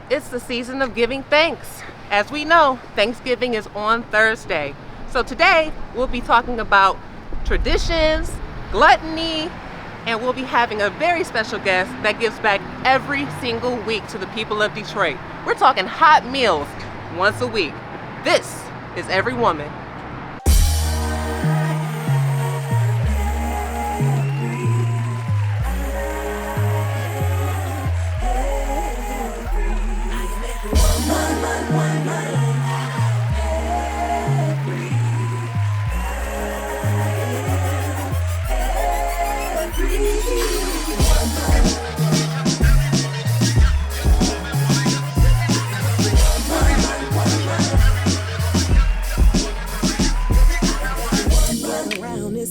It's the season of giving thanks. As we know, Thanksgiving is on Thursday. So today we'll be talking about traditions, gluttony, and we'll be having a very special guest that gives back every single week to the people of Detroit. We're talking hot meals once a week. This is Every Woman.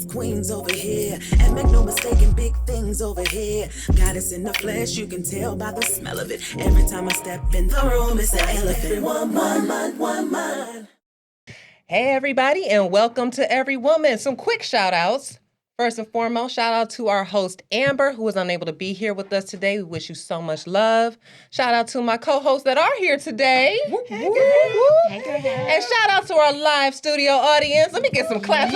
Queens over here, and make no mistake in big things over here. Goddess in the flesh, you can tell by the smell of it. Every time I step in the room, it's an elephant. Woman. Hey everybody, and welcome to Every Woman. Some quick shout outs. First and foremost, shout out to our host Amber, who was unable to be here with us today. We wish you so much love. Shout out to my co-hosts that are here today. Hey girl. Hey girl. And shout out to our live studio audience. Let me get some claps.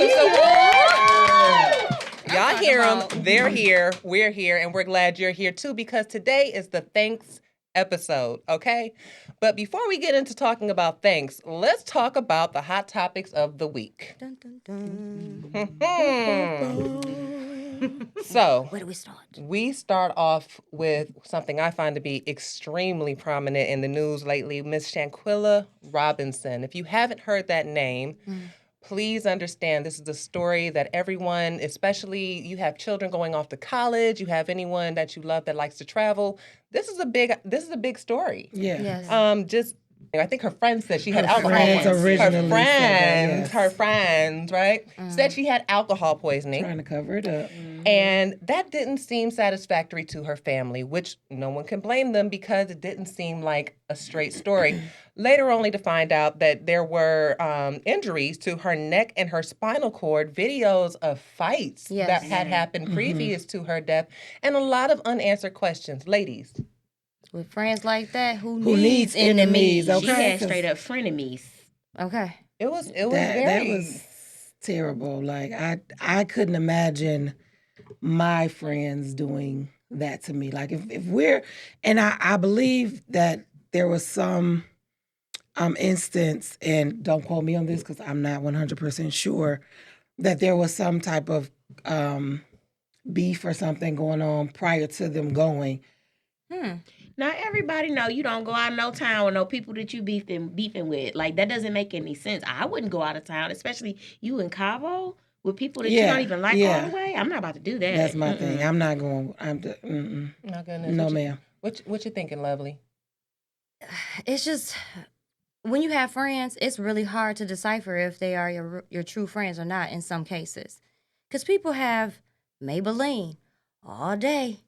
Y'all hear them. They're here. We're here. And we're glad you're here too, because today is the Thanks episode, okay? But before we get into talking about thanks, let's talk about the hot topics of the week. Dun, dun, dun. So, where do we start? We start off with something I find to be extremely prominent in the news lately, Miss Shanquella Robinson. If you haven't heard that name, please understand this is a story that everyone, especially you have children going off to college, you have anyone that you love that likes to travel. This is a big story. Yeah. Yes. I think her friend said she had Her alcohol friends poisoning. originally said that, yes. Her friends, right? Said she had alcohol poisoning. Trying to cover it up. And that didn't seem satisfactory to her family, which no one can blame them because it didn't seem like a straight story. Later, only to find out that there were injuries to her neck and her spinal cord, videos of fights that had happened previous to her death, and a lot of unanswered questions. Ladies. With friends like that, who needs enemies? Okay, She had straight up frenemies. Okay. It was that was terrible. Like I couldn't imagine my friends doing that to me. Like if we're, and I believe that there was some instance, and don't quote me on this because I'm not 100% sure, that there was some type of beef or something going on prior to them going. Now everybody know you don't go out of no town with no people that you beefing with. Like that doesn't make any sense. I wouldn't go out of town, especially you in Cabo with people that you don't even like all the way. I'm not about to do that. That's my thing. I'm not going. Oh, goodness. No, ma'am. What you thinking, Lovely? It's just when you have friends, it's really hard to decipher if they are your true friends or not in some cases. Because people have Maybelline all day,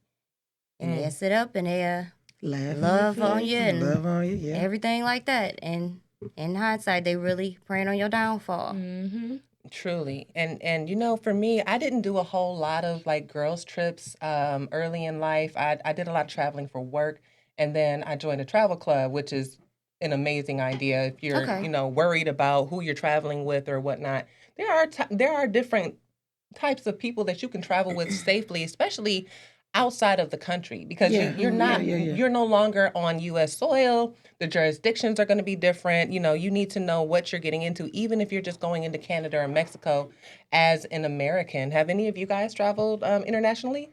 and they sit up and they love on you and love on you, yeah. Everything like that. And in hindsight, they really praying on your downfall. Truly. And you know, for me, I didn't do a whole lot of like girls trips early in life. I did a lot of traveling for work, and then I joined a travel club, which is an amazing idea if you're worried about who you're traveling with or whatnot. There are different types of people that you can travel with safely, especially outside of the country, because you're no longer on U.S. soil. The jurisdictions are going to be different. You know, you need to know what you're getting into, even if you're just going into Canada or Mexico as an American. Have any of you guys traveled internationally?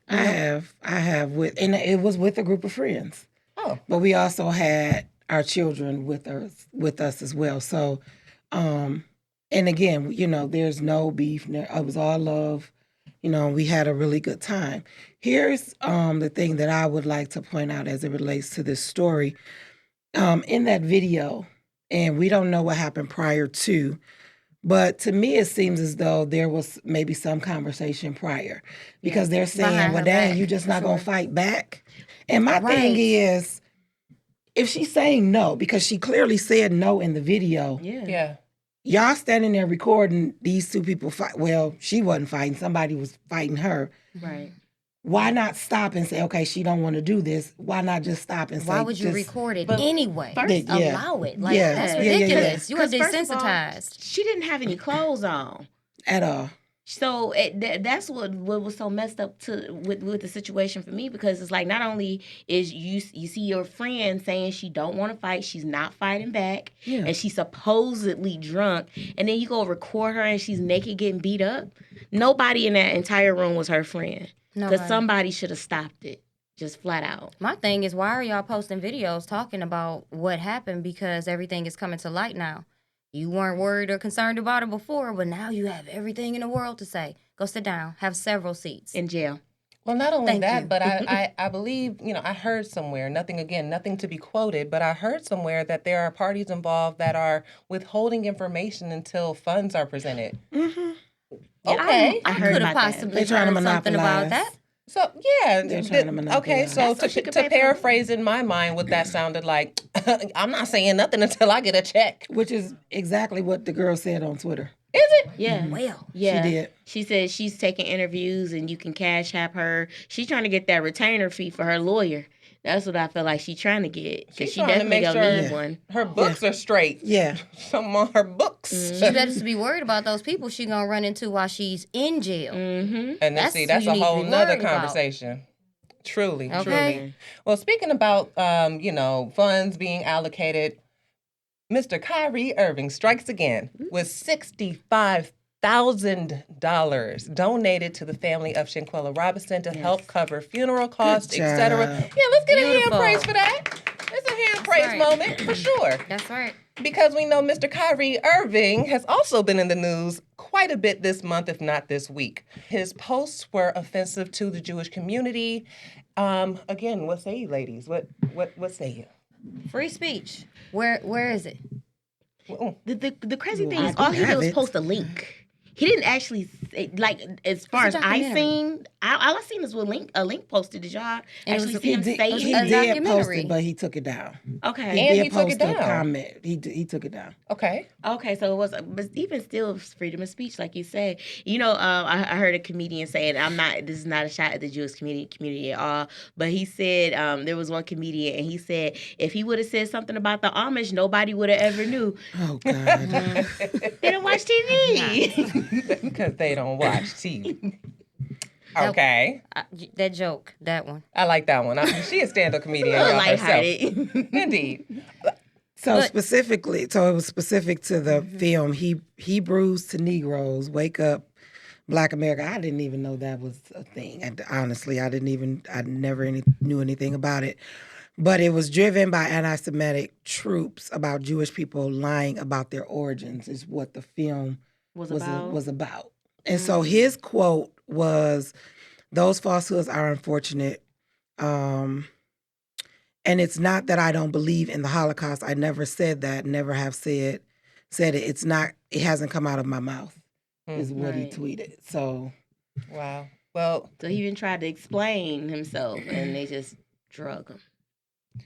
I have and it was with a group of friends. Oh, but we also had our children with us as well. So, and again, you know, there's no beef. It was all love. You know, we had a really good time. Here's the thing that I would like to point out as it relates to this story. In that video, and we don't know what happened prior to, but to me it seems as though there was maybe some conversation prior, because they're saying, well, dang, you just not going to fight back? And my thing is, if she's saying no, because she clearly said no in the video. Yeah. Y'all standing there recording these two people fight. Well, she wasn't fighting. Somebody was fighting her. Right. why not stop and say, okay, she don't want to do this. Why not just stop and say, Why would you just, record it But anyway? first- Allow it. Like, Yeah. that's Yeah, yeah, ridiculous. yeah. You are 'Cause first of all, desensitized. she didn't have any clothes on. at all? So that's what was so messed up with the situation for me, because it's like, not only is you see your friend saying she don't want to fight, she's not fighting back, Yeah. and she's supposedly drunk, and then you go record her and she's naked getting beat up. Nobody in that entire room was her friend, because Nobody. somebody should have stopped it, just flat out. My thing is, why are y'all posting videos talking about what happened? Because everything is coming to light now. You weren't worried or concerned about it before, but now you have everything in the world to say. Go sit down. Have several seats. In jail. Well, not only Thank that, you. but I believe, I heard somewhere, nothing to be quoted, but I heard somewhere that there are parties involved that are withholding information until funds are presented. Mm-hmm. Okay. I heard could have about that. possibly They're trying to heard something about monopolize. that. So, yeah. They're trying to monopolize. Okay, so That's so she could to pay for the- paraphrase in my mind what that sounded like, I'm not saying nothing until I get a check. Which is exactly what the girl said on Twitter. Is it? Yeah. Well, Yeah. She did. She said she's taking interviews and you can cash app her. She's trying to get that retainer fee for her lawyer. That's what I feel like she's trying to get. Because She's she trying to definitely make gonna sure need one. her books are straight. Yeah. Some on her books. she better be worried about those people she gonna run into while she's in jail. Mm-hmm. And then, That's see, who that's you a need to whole be nother worried about. conversation. Truly, Okay. truly. Well, speaking about, funds being allocated, Mr. Kyrie Irving strikes again with $65,000 donated to the family of Shanquella Robinson to help cover funeral costs, Good etc. job. Yeah, let's get a Beautiful. hand praise for that. It's a hand praise right. moment for sure. That's right. Because we know Mr. Kyrie Irving has also been in the news quite a bit this month, if not this week. His posts were offensive to the Jewish community. Again, what say you, ladies? What say you? Free speech. Where is it? The crazy thing Well, is, I all do he did have was it. post a link. He didn't actually say, like, as far as It's a I documentary. seen, all I seen is a link posted. Did y'all And it actually was- see him say was He a anything? did post documentary. it, but he took it down. Okay. And did he took it post a down. comment. He took it down. Okay. Okay, so it was, but even still, it's freedom of speech, like you said. I heard a comedian say, and this is not a shot at the Jewish community at all, but he said, there was one comedian, and he said, if he would have said something about the Amish, nobody would have ever knew. Oh God. They don't watch TV. Because they don't watch TV. Okay. That joke, that one. I like that one. She a stand-up comedian A little y'all, herself. lighthearted. Indeed. So But- it was specific to the film. Hebrews to Negroes, Wake Up, Black America. I didn't even know that was a thing. Honestly, I never knew anything about it. But it was driven by anti-Semitic troops about Jewish people lying about their origins. Is what the film was about. And so his quote was, "Those falsehoods are unfortunate. And it's not that I don't believe in the Holocaust. I never said that, never have said it. It's not, it hasn't come out of my mouth," is what he Right. tweeted. So Wow. Well, So he even tried to explain himself, and they just drug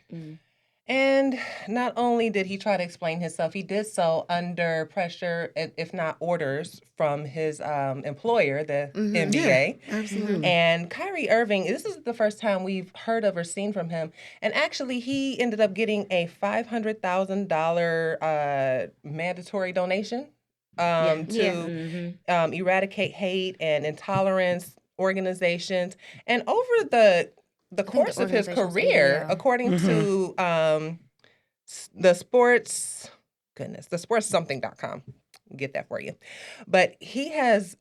him. and not only did he try to explain himself, he did so under pressure, if not orders, from his employer, the NBA. absolutely. And Kyrie Irving, this is the first time we've heard of or seen from him. And actually, he ended up getting a $500,000 mandatory donation to eradicate hate and intolerance organizations. And over the course of his organization was career, ADL. according to the sportssomething.com, get that for you. But he has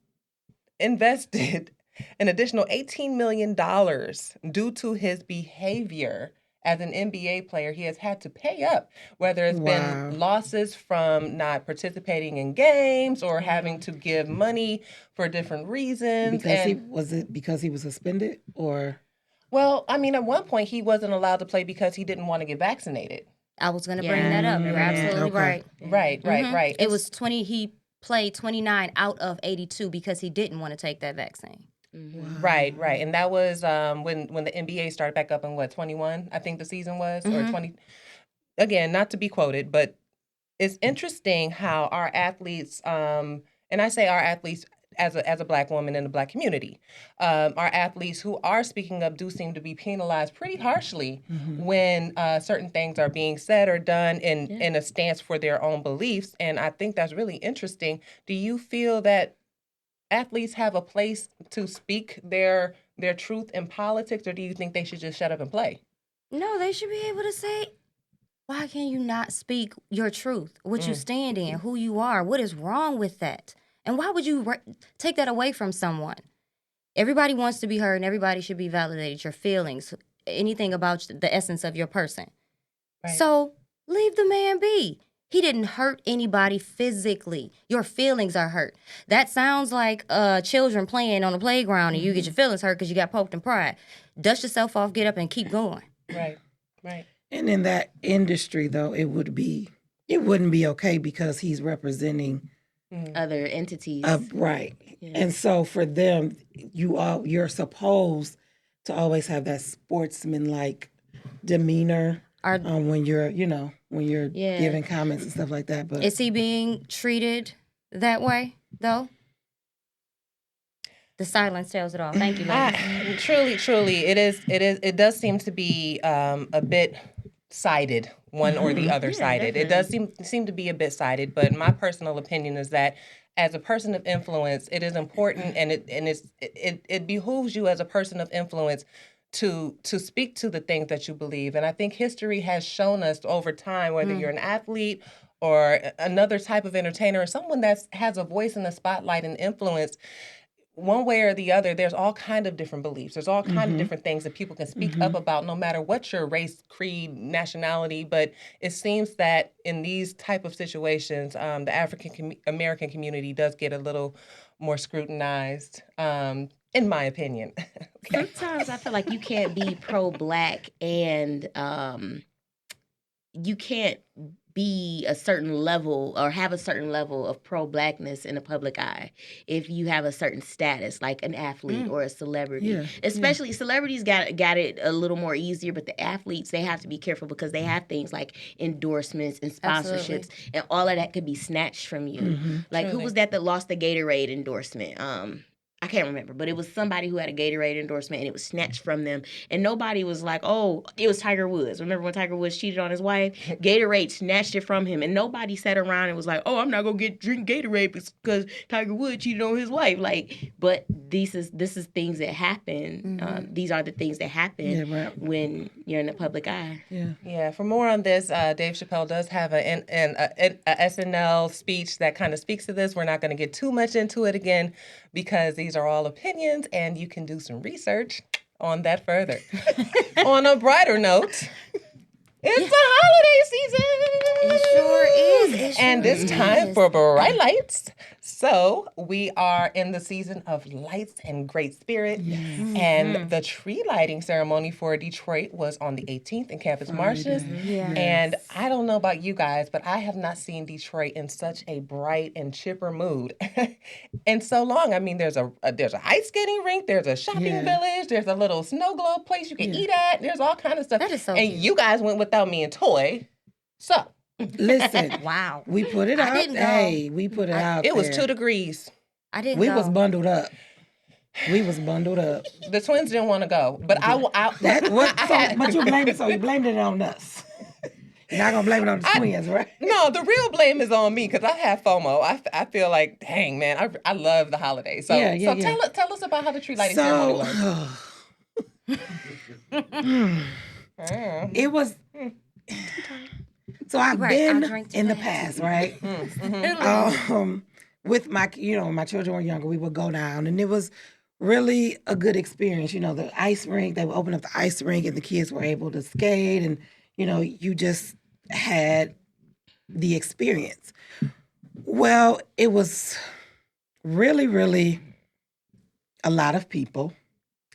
invested an additional $18 million due to his behavior as an NBA player. He has had to pay up, whether it's Wow. been losses from not participating in games or having to give money for different reasons. Because he was suspended, or Well, I mean, at one point he wasn't allowed to play because he didn't want to get vaccinated. I was gonna bring that up. You're absolutely Okay. right. Right. It was 20. He played 29 out of 82 because he didn't want to take that vaccine. Right. And that was when the NBA started back up in 21, I think the season was, or 20. Again, not to be quoted, but it's interesting how our athletes, and I say our athletes as a Black woman in the Black community. Our athletes who are speaking up do seem to be penalized pretty harshly when certain things are being said or done in a stance for their own beliefs. And I think that's really interesting. Do you feel that athletes have a place to speak their truth in politics, or do you think they should just shut up and play? No, they should be able to say, why can you not speak your truth, what you stand in, who you are? What is wrong with that? And why would you take that away from someone? Everybody wants to be heard, and everybody should be validated, your feelings, anything about the essence of your person. Right. So leave the man be. He didn't hurt anybody physically. Your feelings are hurt. That sounds like children playing on the playground and you get your feelings hurt because you got poked in pride. Dust yourself off, get up, and keep going. Right, right. And in that industry, though, it wouldn't be okay because he's representing other entities. Right. Yeah. And so for them, you're supposed to always have that sportsman-like demeanor when you're giving comments and stuff like that. But is he being treated that way, though? The silence tells it all. Thank you, ladies. Truly, it does seem to be a bit sided, one or the other sided. Definitely. It does seem to be a bit sided, but my personal opinion is that as a person of influence, it is important and it behooves you as a person of influence to speak to the things that you believe. And I think history has shown us over time, whether you're an athlete or another type of entertainer or someone that has a voice in the spotlight and influence, one way or the other, there's all kind of different beliefs. There's all kind of different things that people can speak up about, no matter what your race, creed, nationality. But it seems that in these type of situations, the African American community does get a little more scrutinized, in my opinion. Okay. Sometimes I feel like you can't be pro-Black and you can't be a certain level or have a certain level of pro-Blackness in the public eye if you have a certain status, like an athlete or a celebrity. Yeah. Especially celebrities got it a little more easier, but the athletes, they have to be careful because they have things like endorsements and sponsorships, and all of that could be snatched from you. Like, who was that lost the Gatorade endorsement? I can't remember, but it was somebody who had a Gatorade endorsement and it was snatched from them. And nobody was like, oh, it was Tiger Woods. Remember when Tiger Woods cheated on his wife? Gatorade snatched it from him. And nobody sat around and was like, oh, I'm not going to drink Gatorade because Tiger Woods cheated on his wife. Like, but this is things that happen. These are the things that happen when you're in the public eye. Yeah. For more on this, Dave Chappelle does have a SNL speech that kind of speaks to this. We're not going to get too much into it again because these are all opinions and you can do some research on that further. On a brighter note, it's the holiday season. It sure is. And it's time for bright lights. So we are in the season of lights and great spirit. Yes. And the tree lighting ceremony for Detroit was on the 18th in Campus Martius. Yes. And I don't know about you guys, but I have not seen Detroit in such a bright and chipper mood in so long. I mean, there's a ice skating rink, there's a shopping village, there's a little snow globe place you can eat at. There's all kind of stuff. That is so cute. You guys went without me and Toy. So listen, wow, we put it out. Hey, we put it out. It was 2 degrees. I didn't. We was bundled up. The twins didn't want to go, but but you blamed it. So you blamed it on us. You're not gonna blame it on the twins, right? No, the real blame is on me because I have FOMO. I feel like, dang man, I love the holidays. So tell us about how the tree lighting ceremony was. It was. So I've been in the past, right? With my children were younger, we would go down, and it was really a good experience. You know, the ice rink, they would open up the ice rink, and the kids were able to skate, and you just had the experience. Well, it was really, really a lot of people.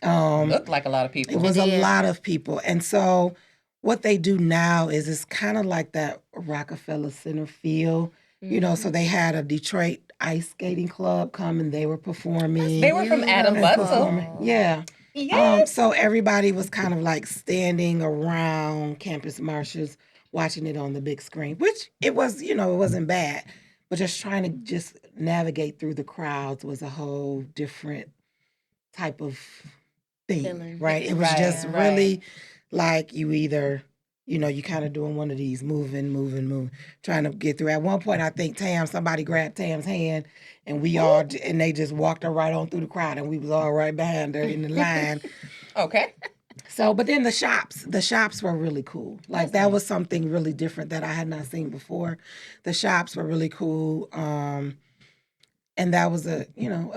Looked like a lot of people. It was a lot of people, and so what they do now is it's kind of like that Rockefeller Center feel, so they had a Detroit ice skating club come and they were performing. They were from Adam Butzel. Yeah. Yes. So everybody was kind of like standing around Campus Martius watching it on the big screen, which it was, it wasn't bad. but just trying to just navigate through the crowds was a whole different type of thing, Feeling. right? It was Right, just right. really like you either, you kind of doing one of these moving, trying to get through. At one point, I think somebody grabbed Tam's hand, and and they just walked her right on through the crowd, and we was all right behind her in the line. Okay. So, but then the shops were really cool. Like that was something really different that I had not seen before. The shops were really cool. And that was a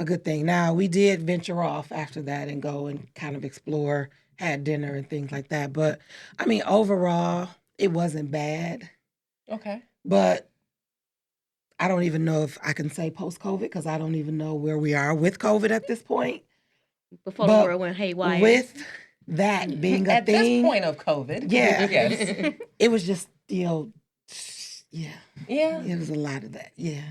good thing. Now we did venture off after that and go and kind of explore, had dinner and things like that. But I mean, overall, it wasn't bad. Okay. But I don't even know if I can say post-COVID because I don't even know where we are with COVID at this point. Before the But world went haywire. with that being a At thing, this point of COVID. Yeah. Yes. it was just still, yeah, Yeah. it was a lot of that. Yeah.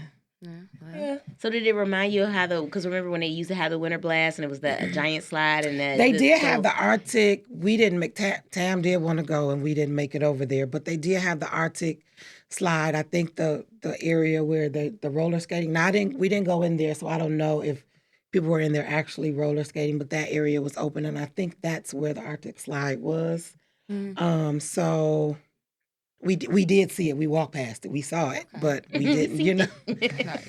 Yeah. So did it remind you of how because remember when they used to have the winter blast and it was the giant slide and They did have the Arctic. We didn't make Tam did want to go, and we didn't make it over there. But they did have the Arctic slide. I think the area where the roller skating. Now we didn't go in there, so I don't know if people were in there actually roller skating. But that area was open, and I think that's where the Arctic slide was. So we did see it. We walked past it. We saw it, but we didn't. We didn't. Okay.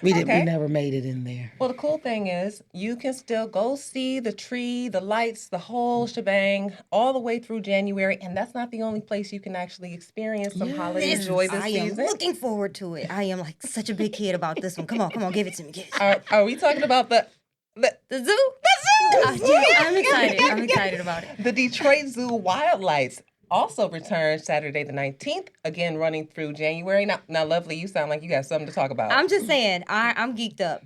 We never made it in there. Well, the cool thing is you can still go see the tree, the lights, the whole shebang all the way through January. And that's not the only place you can actually experience some holiday joy this I am season. looking forward to it. I am like such a big kid about this one. Come on, give it to me. Are we talking about the The zoo? The zoo! Yeah, I'm excited. I'm excited about it. The Detroit Zoo Wild Lights also returns Saturday the 19th, again running through January. Now, Lovely, you sound like you got something to talk about. I'm just saying, I'm geeked up.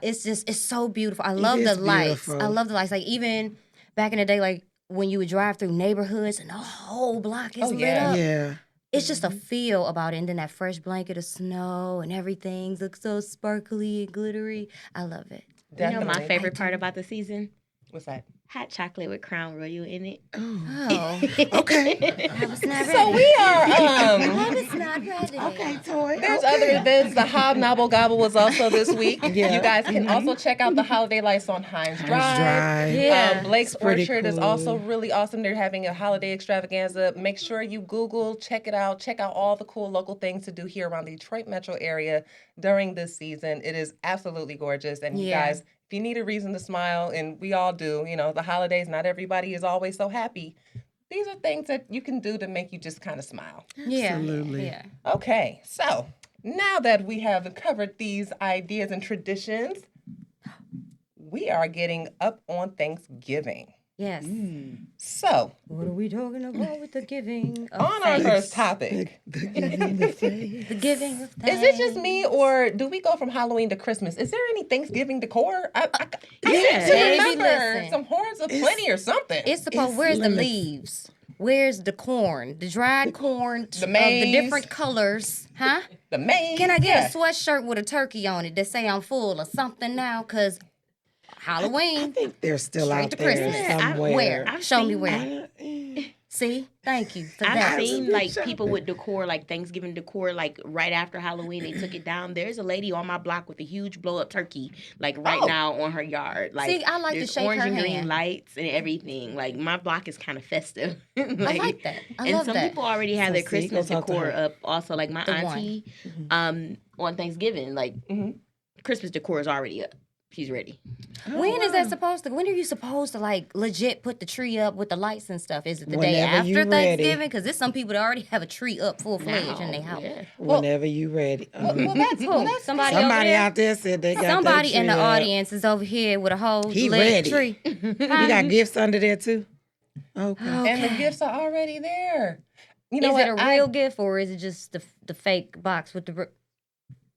It's so beautiful. I love the lights. beautiful. I love the lights. Like even back in the day, like when you would drive through neighborhoods and the whole block is lit up. Yeah. It's just a feel about it. And then that fresh blanket of snow and everything looks so sparkly and glittery. I love it. You know my Definitely. favorite part about the season? What's that? Hot chocolate with Crown Royal in it. Oh, Okay. I was not ready. So we are, I was not ready. Okay, Toy. there's okay. other events. The Hobnobble Gobble was also this week. Yeah. You guys can also check out the holiday lights on Hines Drive. Drive. Yeah. Blake's pretty Orchard is cool. also really awesome. They're having a holiday extravaganza. Make sure you Google, check it out. Check out all the cool local things to do here around the Detroit metro area during this season. It is absolutely gorgeous. And you Yeah. guys, if you need a reason to smile, and we all do, the holidays, not everybody is always so happy. These are things that you can do to make you just kind of smile. Yeah. Absolutely. Yeah. Okay, so now that we have covered these ideas and traditions, we are getting up on Thanksgiving. Yes. So, What are we talking about with the giving of on our thanks? first topic, The giving the faith. The giving of is thanks. it just me or do we go from Halloween to Christmas? Is there any Thanksgiving decor? I Yeah. seem to Baby, remember listen. some horns of plenty or something. It's supposed. It's Where's the limits. leaves? Where's the corn? The dried corn the of maize. the different colors, huh? the maize. Can I get yeah. a sweatshirt with a turkey on it that say I'm full or something now? Cause Halloween. I think they're still Straight out to there Christmas. somewhere. Where? I've Show me seen- where. See? Thank you for I've that. seen Good like shopping. people with decor, like Thanksgiving decor, like right after Halloween, they took it down. There's a lady on my block with a huge blow up turkey, like right Oh. now on her yard. Like, See, I like to there's shake orange her and green hand. lights and everything. Like my block is kind of festive. I like that. I and love some that. people already have So their see, Christmas go talk to decor her. up. Also, like my The one. auntie, on Thanksgiving, like Christmas decor is already up. She's ready. When is that supposed to? When are you supposed to like legit put the tree up with the lights and stuff? Is it the day Whenever you after ready. Thanksgiving? Because there's some people that already have a tree up full fledged in their house. Yeah. Whenever you ready. Well, that's Somebody over Somebody there. out there said they got Somebody that in the tree up. audience is over here with a whole He lit ready. tree. You got gifts under there too? Okay. and the gifts are already there. You know Is it what? a real gift or is it just the fake box with the?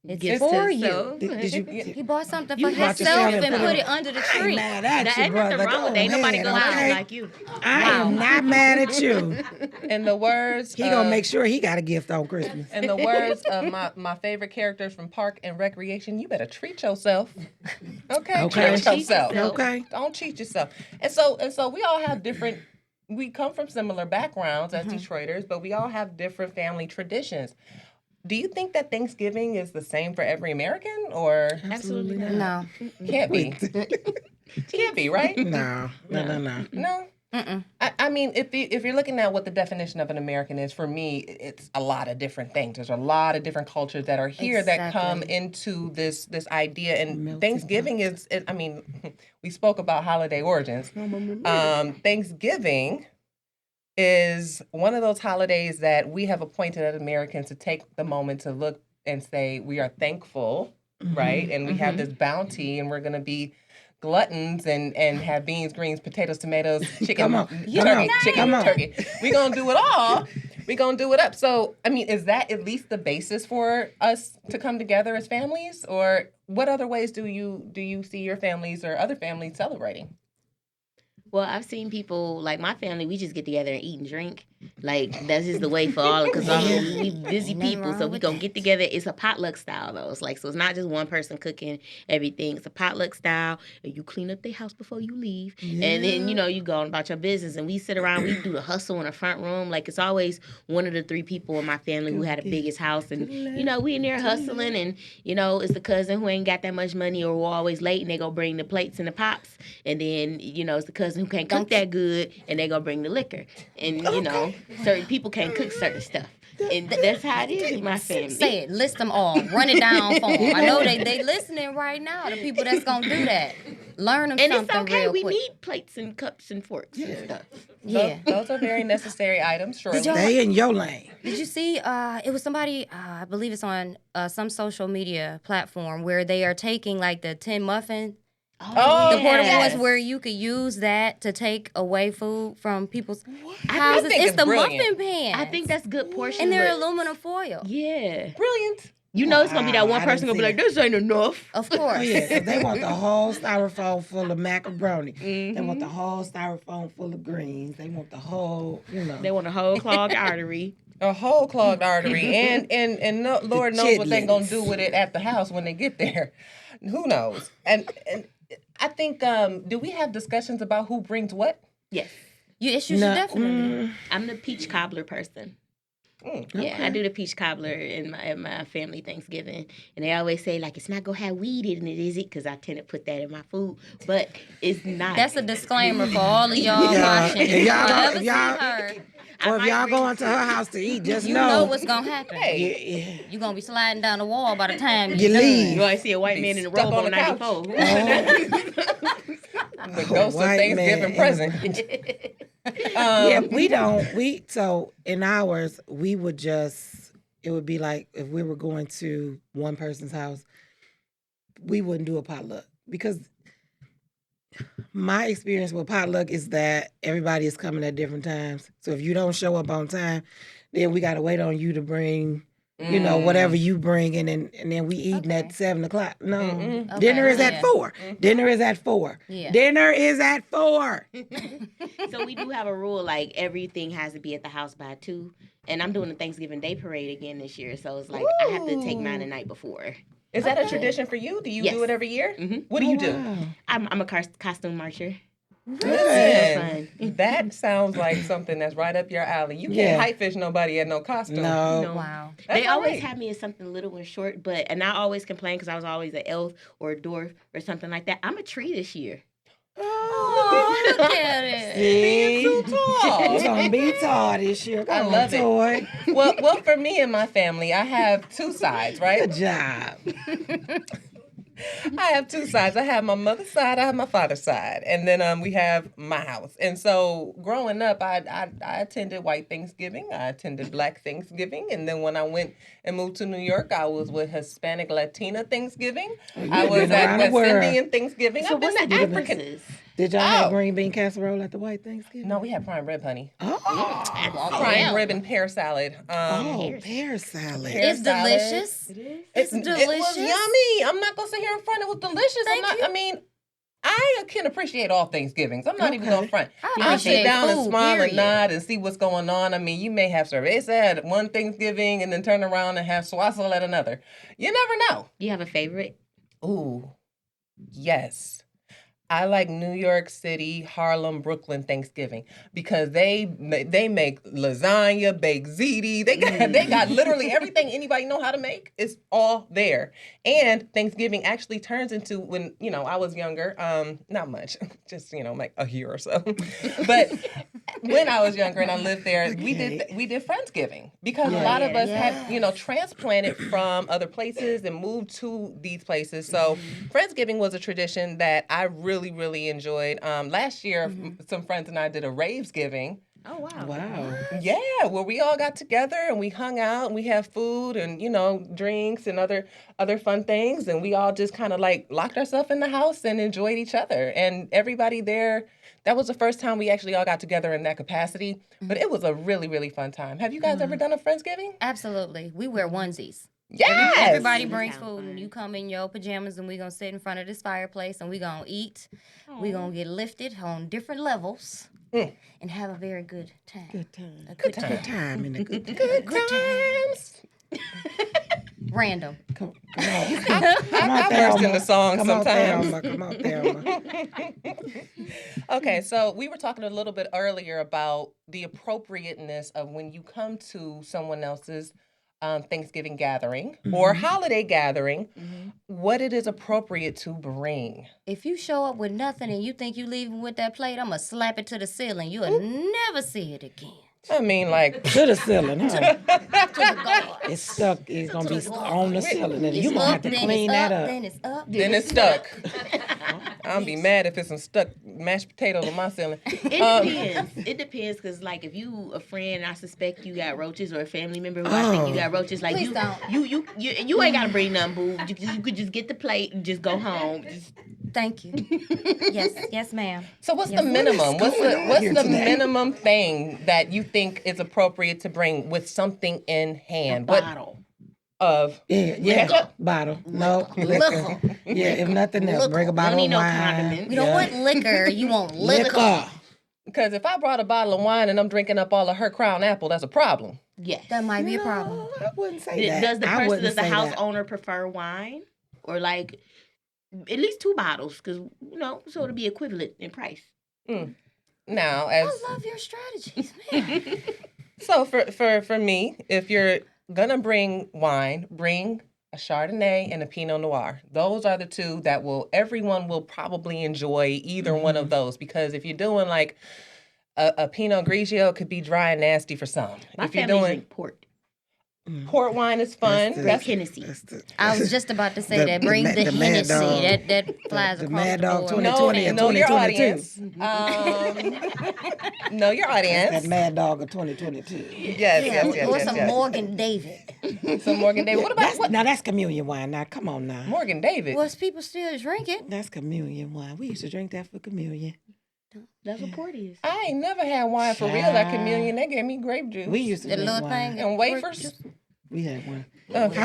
It's Gifts for to you. sell. Did you? He bought something You for bought himself yourself and and put put it under the I ain't tree. mad That at you, ain't brother. nothing wrong with that. Ain't nobody ahead, go out okay? like you. I am not mad at you. In the words He of, gonna make sure he got a gift on Christmas. in the words of my favorite characters from Park and Recreation, you better treat yourself. Okay, Okay. treat yourself. Okay. Don't cheat yourself. And so we all have different. We come from similar backgrounds as Detroiters, but we all have different family traditions. Do you think that Thanksgiving is the same for every American, or Absolutely not. No. can't be? Can't be, right? No. No. Mm-mm. I mean, if you're looking at what the definition of an American is, for me, it's a lot of different things. There's a lot of different cultures that are here that come Exactly. into this idea. And Melting Thanksgiving I mean, we spoke about holiday origins. Thanksgiving is one of those holidays that we have appointed as Americans to take the moment to look and say we are thankful, right? And we have this bounty, and we're going to be gluttons and have beans, greens, potatoes, tomatoes, chicken, Come on. turkey. We're going to do it all. We're going to do it up. So, I mean, is that at least the basis for us to come together as families? Or what other ways do you see your families or other families celebrating? Well, I've seen people, like my family, we just get together and eat and drink. Like, that's just the way for all, because we busy Ain't nothing people, wrong so we with gonna that. get together. It's a potluck style, though. It's like, so it's not just one person cooking everything. It's a potluck style, and you clean up their house before you leave. And then, you go on about your business, and we sit around, we do the hustle in the front room. Like, it's always one of the three people in my family who had the biggest house, and, we in there hustling, and, it's the cousin who ain't got that much money or we're always late, and they go bring the plates and the pops, and then, it's the cousin who can't cook that good, and they go bring the liquor. And, certain people can't cook certain stuff. And that's how it is in my family. Say it. List them all. Run it down for them. I know they listening right now. The people that's gonna do that. Learn them And something it's okay. real We quick. need plates and cups and forks and stuff. Yeah. Those are very necessary items, surely. Stay in your lane. Did you see? It was somebody. I believe it's on some social media platform where they are taking like the tin muffin. Oh, The portable yes. ones where you could use that to take away food from people's I houses. think It's it's the brilliant. muffin pans. I think that's good portion. and they're but- aluminum foil. Yeah. Brilliant. It's going to be that one I person didn't going to be like, see this ain't enough. Of course. Oh, yeah, 'cause they want the whole styrofoam full of macaroni. They want the whole styrofoam full of greens. They want the whole, They want a whole clogged artery. A whole clogged artery, and no, Lord knows what they're gonna chitlins. do with it at the house when they get there. Who knows? And I think, do we have discussions about who brings what? Yes. You should No, definitely. I'm the peach cobbler person. Yeah, I do the peach cobbler in my family Thanksgiving, and they always say like it's not gonna have weed in it, is it? Because I tend to put that in my food, but it's not. That's a disclaimer for all of y'all Yeah, watching. if If y'all y'all go- ever if see y'all- her, or if y'all going to her house to eat, just you know what's gonna happen. Hey, You're gonna be sliding down the wall by the time You done. leave. You always see a white man in a stuck robe on on the couch. 94. the ghost of white Thanksgiving man. present. Yeah, we don't. So in ours, we would just. It would be like if we were going to one person's house, we wouldn't do a potluck because my experience with potluck is that everybody is coming at different times. So if you don't show up on time, then we got to wait on you to bring. Whatever you bring, and then we eating at 7:00. No, Mm-mm. dinner is Okay, at yeah. 4. Dinner is at 4. Yeah. Dinner is at 4. So we do have a rule like everything has to be at the house by 2. And I'm doing the Thanksgiving Day parade again this year, so it's like I have to take mine the night before. Is that a tradition for you? Do you do Yes. it every year? Mhm. What do you do? Wow. I'm a costume marcher. Listen, Fun. that sounds like something that's right up your alley. You Yeah. can't hype fish nobody at no costume. No. No. Wow. That's They all always right. have me as something little and short, and I always complain because I was always an elf or a dwarf or something like that. I'm a tree this year. Oh, look at it. Being too tall. You're gonna be tall this year. Come love it. on, Toy. well, for me and my family, I have two sides, right? Good job. I have two sides. I have my mother's side, I have my father's side, and then we have my house. And so growing up, I attended White Thanksgiving, I attended Black Thanksgiving, and then when I went and moved to New York, I was with Hispanic Latina Thanksgiving. I was been around at the West world. Indian Thanksgiving. So I've been what's to the African. differences? Did y'all have Oh. green bean casserole at the White Thanksgiving? No, we had prime rib, honey. Oh, Prime yeah. rib and pear salad. pear salad. Pear It's salad. delicious. It is. It's It was delicious. yummy. I'm not gonna sit here in front. It was delicious. Thank you. I mean, I can appreciate all Thanksgivings. I'm not even Okay. going front. I I'll appreciate sit down and food, smile period. and nod and see what's going on. I mean, you may have cerveza at one Thanksgiving and then turn around and have swassel at another. You never know. You have a favorite? Ooh, yes. I like New York City, Harlem, Brooklyn Thanksgiving because they make lasagna, baked ziti. They got literally everything anybody know how to make. It's all there. And Thanksgiving actually turns into when I was younger. Not much, just like a year or so. But when I was younger and I lived there, we did Friendsgiving because a lot of us had transplanted from other places and moved to these places. So Friendsgiving was a tradition that I really, really enjoyed. Last year, some friends and I did a Ravesgiving. Oh, wow. Wow. Yeah, where we all got together and we hung out and we had food and drinks and other fun things, and we all just kind of like locked ourselves in the house and enjoyed each other. And everybody there, that was the first time we actually all got together in that capacity. But it was a really, really fun time. Have you guys ever done a Friendsgiving? Absolutely. We wear onesies. Yes. Everybody That brings sounds food, fun. and you come in your pajamas, and we gonna sit in front of this fireplace, and we gonna eat. We gonna get lifted on different levels, and have a very good time. Good time. A good time. Good time and a good time. Good times. Random. Come on. I burst into song Come on, sometimes. Thelma. Come on, Thelma. Okay, so we were talking a little bit earlier about the appropriateness of when you come to someone else's Thanksgiving gathering or holiday gathering, what it is appropriate to bring. If you show up with nothing and you think you leaving with that plate, I'm gonna slap it to the ceiling. You'll never see it again. I mean, like, To the ceiling, huh? To the guard. It's stuck. It's going to be on the ceiling. And It's you going to have up, to then clean it's that up, up. then it's up. then it's stuck. I'll be mad if it's some stuck mashed potatoes on my ceiling. It depends. It depends because, like, if you a friend, I suspect you got roaches, or a family member who I think you got roaches. Like, Please don't. you ain't gotta bring nothing, boo. You could just get the plate and just go home. Thank you. Yes, ma'am. So what's Yes. the minimum? What's here the today? minimum thing that you think is appropriate to bring with something in hand? Bottle. Of Yeah. Liquor? Bottle. No. Liquor. Yeah, if nothing else, bring a You don't bottle need of no wine. condiments. You don't want liquor. You want liquor. Liquor. because if I brought a bottle of wine and I'm drinking up all of her Crown Apple, that's a problem. Yes. That might be a problem. No, I wouldn't say that. Does the I person, wouldn't does the say house that. owner prefer wine, or like at least 2 bottles? Because so it'll be equivalent in price. Now, I as love your strategies, man. so for me, if you're gonna bring wine, bring a Chardonnay and a Pinot Noir. Those are the two that everyone will probably enjoy either one of those, because if you're doing like a Pinot Grigio, it could be dry and nasty for some. My If you're family doing drink port. port wine, is fun. That's Hennessy. I was just about to say The- that. Bring the the, Mad Hennessy. Dog. That flies The across Mad the Dog board. 2020 and know your 2022. audience. Know your audience. That Mad Dog of 2022. Or some Morgan David. Some Morgan David. What about Now that's communion wine. Now come on now. Morgan David? Well, people still drink it. That's communion wine. We used to drink that for communion. That's what port is. I ain't never had wine for real at communion. They gave me grape juice. We used to The drink little wine. thing. and wafers. We had one. Okay.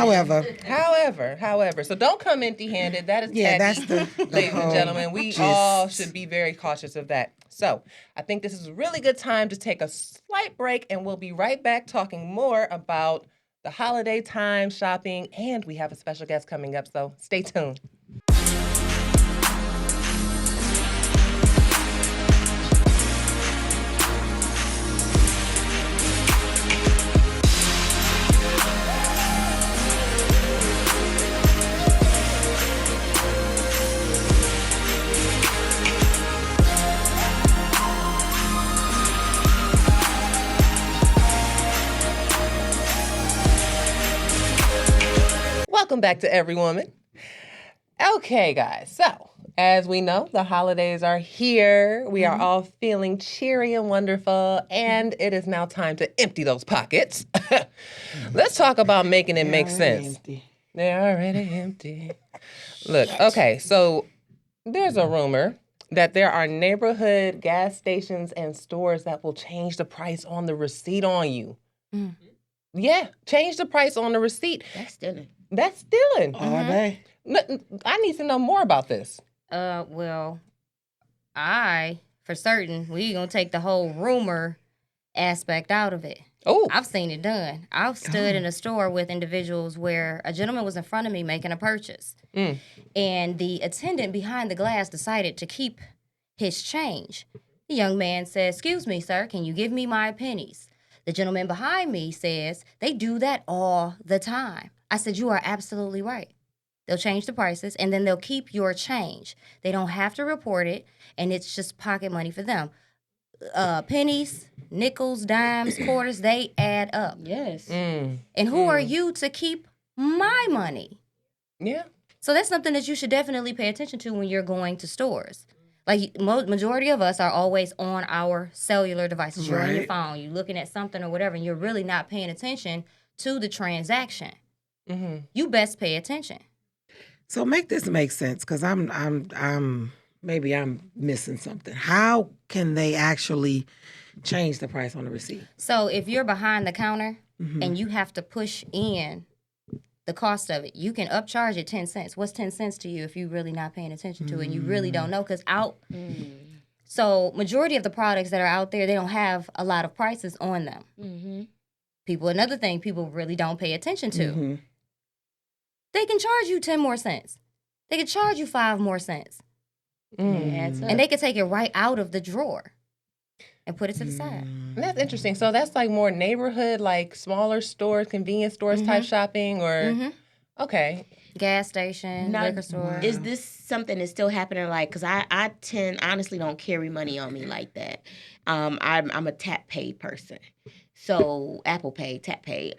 However, So don't come empty-handed. That is yeah, tacky, that's the ladies and whole gentlemen. We gist. all should be very cautious of that. So I think this is a really good time to take a slight break, and we'll be right back talking more about the holiday time shopping, and we have a special guest coming up, so stay tuned. Welcome back to Every Woman. Okay, guys. So, as we know, the holidays are here. We are all feeling cheery and wonderful, and it is now time to empty those pockets. Let's talk about making it make sense. Empty. They're already empty. Look, okay, so there's a rumor that there are neighborhood gas stations and stores that will change the price on the receipt on you. Yeah, change the price on the receipt. That's stealing. That's stealing. All day. I need to know more about this. Well, for certain, we gonna take the whole rumor aspect out of it. Oh, I've seen it done. I've stood in a store with individuals where a gentleman was in front of me making a purchase, and the attendant behind the glass decided to keep his change. The young man says, "Excuse me, sir, can you give me my pennies?" The gentleman behind me says, "They do that all the time." I said, "You are absolutely right. They'll change the prices and then they'll keep your change. They don't have to report it, and it's just pocket money for them. Pennies, nickels, dimes, quarters, they add up. Yes. And who are you to keep my money?" yeah. So that's something that you should definitely pay attention to when you're going to stores. Like, majority of us are always on our cellular devices. You're on your Right. phone, you're looking at something or whatever, and you're really not paying attention to the transaction. You best pay attention. So make this make sense, because maybe I'm missing something. How can they actually change the price on the receipt? So if you're behind the counter and you have to push in the cost of it, you can upcharge it 10 cents. What's 10 cents to you if you're really not paying attention to it and you really don't know? Because so majority of the products that are out there, they don't have a lot of prices on them. Another thing people really don't pay attention to, they can charge you 10 more cents. They can charge you 5 more cents. And they can take it right out of the drawer and put it to the side. That's interesting. So that's like more neighborhood, like smaller stores, convenience stores type shopping, or okay. Gas station, Now, liquor store. is this something that's still happening? Like, because I honestly don't carry money on me like that. I'm a tap pay person. So Apple Pay, tap pay.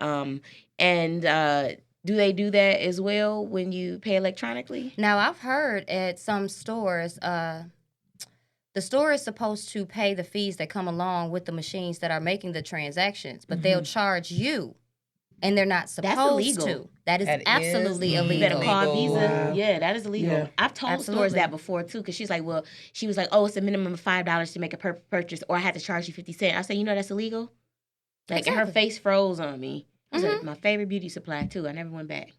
Do they do that as well when you pay electronically? Now, I've heard at some stores, the store is supposed to pay the fees that come along with the machines that are making the transactions, but they'll charge you, and they're not supposed illegal. to. That is That is absolutely illegal. You better call Illegal. Visa. Wow. Yeah, that is illegal. Yeah. I've told stores Absolutely. that before too, because she was like, "Oh, it's a minimum of $5 to make a purchase, or I had to charge you 50 cents." I said, "That's illegal." Like, and her Exactly. face froze on me. It was like my favorite beauty supply too. I never went back.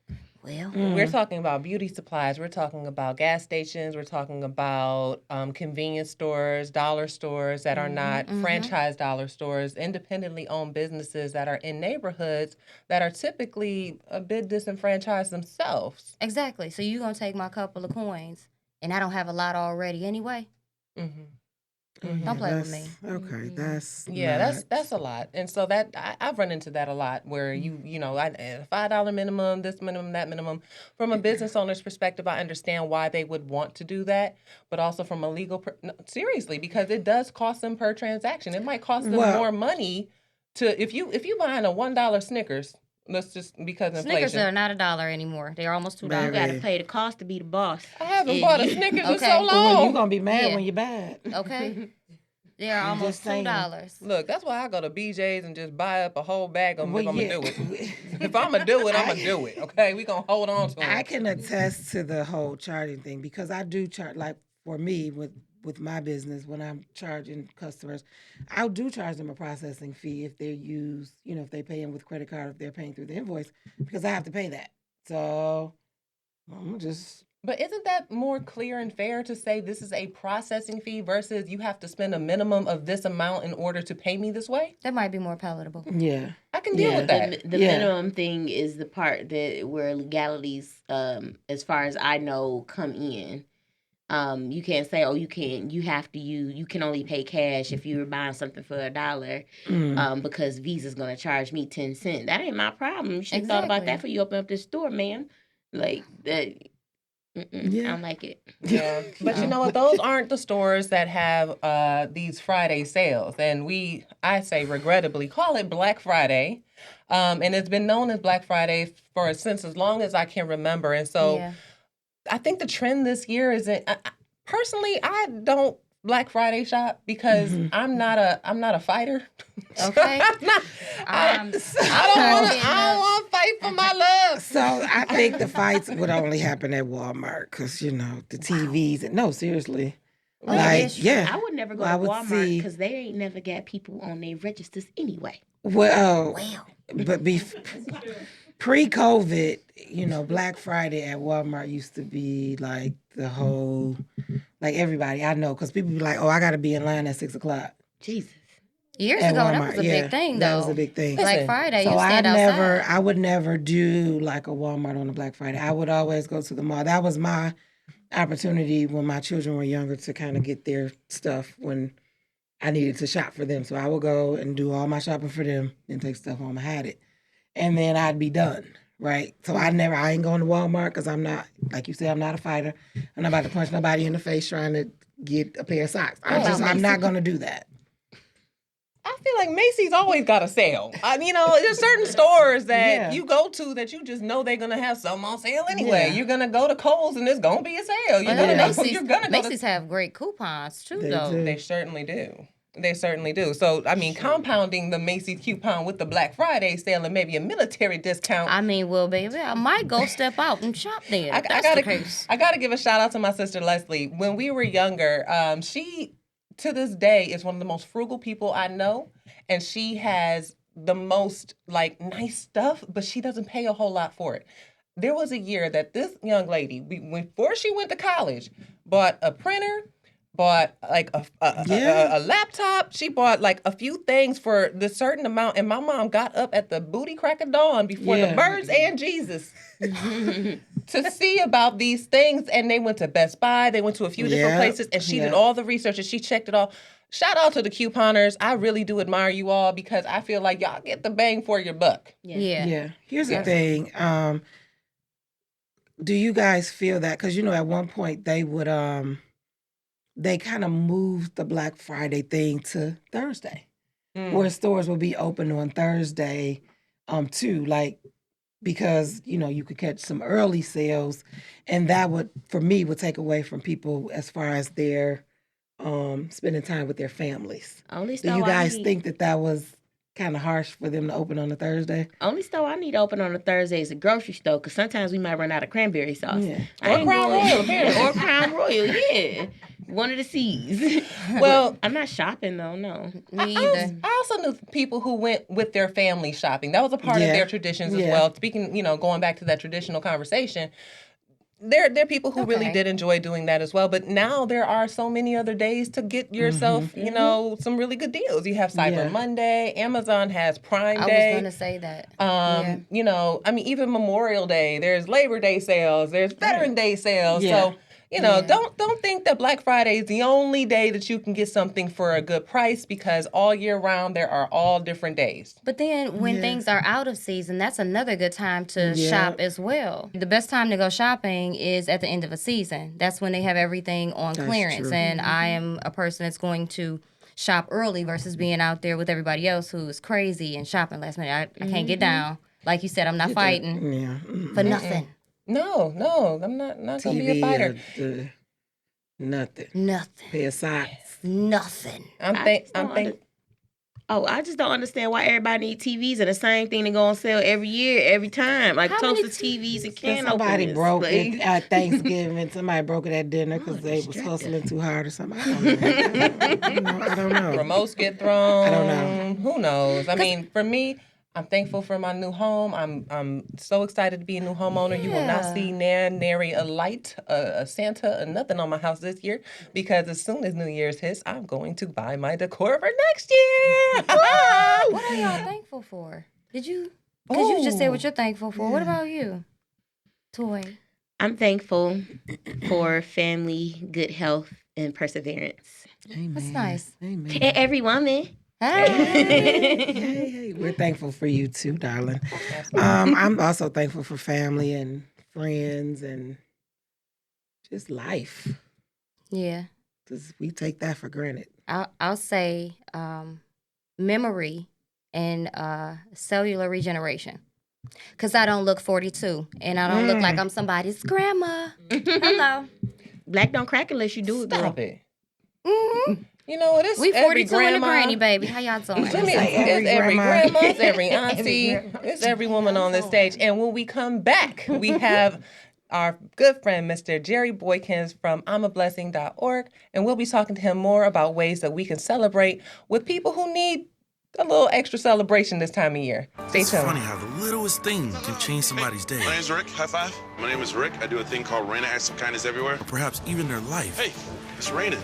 Well, We're talking about beauty supplies. We're talking about gas stations. We're talking about convenience stores, dollar stores that are not franchise dollar stores, independently owned businesses that are in neighborhoods that are typically a bit disenfranchised themselves. exactly. So you're going to take my couple of coins, and I don't have a lot already anyway. Don't play with me. Okay, that's Yeah, not- that's a lot, and so that I've run into that a lot. Where $5 minimum, this minimum, that minimum. From a business owner's perspective, I understand why they would want to do that, but also from a legal, seriously, because it does cost them per transaction. It might cost them Well- more money to if you buying a $1 Snickers. Let's just because Snickers inflation. are not $1 anymore. They're almost $2. You Baby. got to pay the cost to be the boss. I haven't Yeah, bought a you- Snickers in Okay. so Well, Well, long. you're gonna be mad Yeah. when you're bad. Okay? They are almost just saying. $2. Look, that's why I go to BJ's and just buy up a whole bag of them Well, if I'm yeah. gonna do it. If I'm gonna do it, I'm gonna do it. Okay, we gonna hold on to it. I can attest to the whole charging thing, because I do charge, like for me with my business, when I'm charging customers, I do charge them a processing fee if they use, if they pay in with credit card, if they're paying through the invoice, because I have to pay that. So I'm just But isn't that more clear and fair to say this is a processing fee versus you have to spend a minimum of this amount in order to pay me this way? That might be more palatable. yeah. I can deal Yeah. with that. The Yeah. minimum thing is the part that where legalities, as far as I know, come in. You can't say, "Oh, you can't. You have to. You can only pay cash if you're buying something for $1, because Visa's gonna charge me 10 cents. That ain't my problem. You should have thought about Exactly. that before you open up this store, man. Like that. I don't like it. Yeah, but you know what? Those aren't the stores that have these Friday sales, and I say regrettably, call it Black Friday, and it's been known as Black Friday since as long as I can remember, and so. Yeah. I think the trend this year isn't. Personally, I don't Black Friday shop because I'm not a fighter. Okay. I don't want to fight for my love. So I think the fights would only happen at Walmart, because the TVs. No, seriously. Oh, Like, yes, yeah. I would never go Well, I to would Walmart see- because they ain't never got people on their registers anyway. Well, but pre-COVID, Black Friday at Walmart used to be like the whole, like everybody I know, because people be like, "Oh, I got to be in line at 6:00." Jesus. Years at ago, that Walmart. was a big thing, though. That was a big thing. Black Listen, Friday, So you stand outside. I would never do like a Walmart on a Black Friday. I would always go to the mall. That was my opportunity when my children were younger to kind of get their stuff when I needed to shop for them. So I would go and do all my shopping for them and take stuff home. I had it. And then I'd be done, right? So I ain't going to Walmart because I'm not, like you said, I'm not a fighter. I'm not about to punch nobody in the face trying to get a pair of socks. I'm not going to do that. I feel like Macy's always got a sale. There's certain stores that you go to that you just know they're gonna have something on sale anyway. Yeah. You're gonna go to Kohl's and there's gonna be a sale. Macy's have great coupons too, though. They certainly do. They certainly do. So, compounding the Macy's coupon with the Black Friday sale and maybe a military discount. Well, baby, I might go step out and shop there. I gotta give a shout out to my sister Leslie. When we were younger, she to this day is one of the most frugal people I know, and she has the most nice stuff, but she doesn't pay a whole lot for it. There was a year that this young lady, before she went to college, bought a printer, bought a laptop. She bought a few things for the certain amount, and my mom got up at the booty crack of dawn before the birds and Jesus to see about these things. And they went to Best Buy. They went to a few different places, and she did all the research and she checked it all. Shout out to the couponers. I really do admire you all because I feel like y'all get the bang for your buck. Yeah. Here's the thing. Do you guys feel that? Because, at one point they would, they kind of moved the Black Friday thing to Thursday, where stores would be open on Thursday, too. Because, you could catch some early sales, and that would take away from people as far as their spending time with their families. Do you guys think that was kind of harsh for them to open on a Thursday? Only store I need to open on a Thursday is a grocery store, because sometimes we might run out of cranberry sauce. Yeah. Or Crown Royal, apparently. Or Crown Royal, yeah. One of the C's. Well, I'm not shopping, though, no. Me either. I also knew people who went with their family shopping. That was a part of their traditions as well. Speaking, going back to that traditional conversation, there are people who really did enjoy doing that as well. But now there are so many other days to get yourself, some really good deals. You have Cyber Monday. Amazon has Prime Day. I was going to say that. Even Memorial Day. There's Labor Day sales. There's Veteran Day sales. Yeah. So, don't think that Black Friday is the only day that you can get something for a good price, because all year round there are all different days. But then when things are out of season, that's another good time to shop as well. The best time to go shopping is at the end of a season. That's when they have everything on clearance. True. And I am a person that's going to shop early versus being out there with everybody else who is crazy and shopping last minute. I can't get down. Like you said, I'm not fighting for nothing. No, I'm not gonna be a fighter. Nothing. Pair of socks. Nothing. I just don't understand why everybody needs TVs and the same thing to go on sale every year, every time. Like toaster TVs and can openers. Somebody broke it at Thanksgiving. Somebody broke it at dinner because they was hustling too hard or something. I don't know. Remotes get thrown. I don't know. Who knows? For me, I'm thankful for my new home. I'm so excited to be a new homeowner. Yeah. You will not see nary a light, a Santa, nothing on my house this year, because as soon as New Year's hits, I'm going to buy my decor for next year. What are y'all thankful for? Because you just said what you're thankful for. Yeah. What about you, Toy? I'm thankful for family, good health, and perseverance. Amen. That's nice. Amen. And every woman. Hey, we're thankful for you too, darling. I'm also thankful for family and friends and just life. Yeah. Because we take that for granted. I'll say memory and cellular regeneration. Because I don't look 42 and I don't look like I'm somebody's grandma. Hello. Black don't crack unless you do it. Stop it. Mm-hmm. It is we 42 every and a granny, baby. How y'all doing? It's every grandma, it's every auntie, it's every woman on this stage. And when we come back, we have our good friend, Mr. Jerry Boykin from umablessing.org, and we'll be talking to him more about ways that we can celebrate with people who need a little extra celebration this time of year. Stay tuned. It's funny how the littlest thing can change somebody's day. My name's Rick. High five. My name is Rick. I do a thing called Rain Acts of Kindness Everywhere. Or perhaps even their life. Hey, it's raining.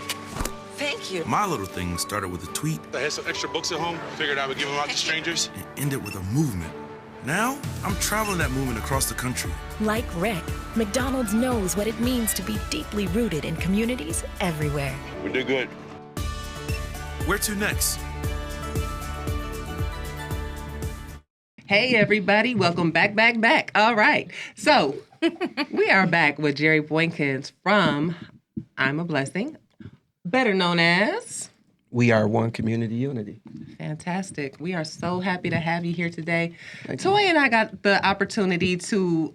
Thank My little thing started with a tweet. I had some extra books at home. Figured I would give them out to strangers. And ended with a movement. Now, I'm traveling that movement across the country. Like Rick, McDonald's knows what it means to be deeply rooted in communities everywhere. We did good. Where to next? Hey, everybody. Welcome back. All right. So we are back with Jerry Boykin from I'm a Blessing, better known as... We Are One Community Unity. Fantastic. We are so happy to have you here today. Toy and I got the opportunity to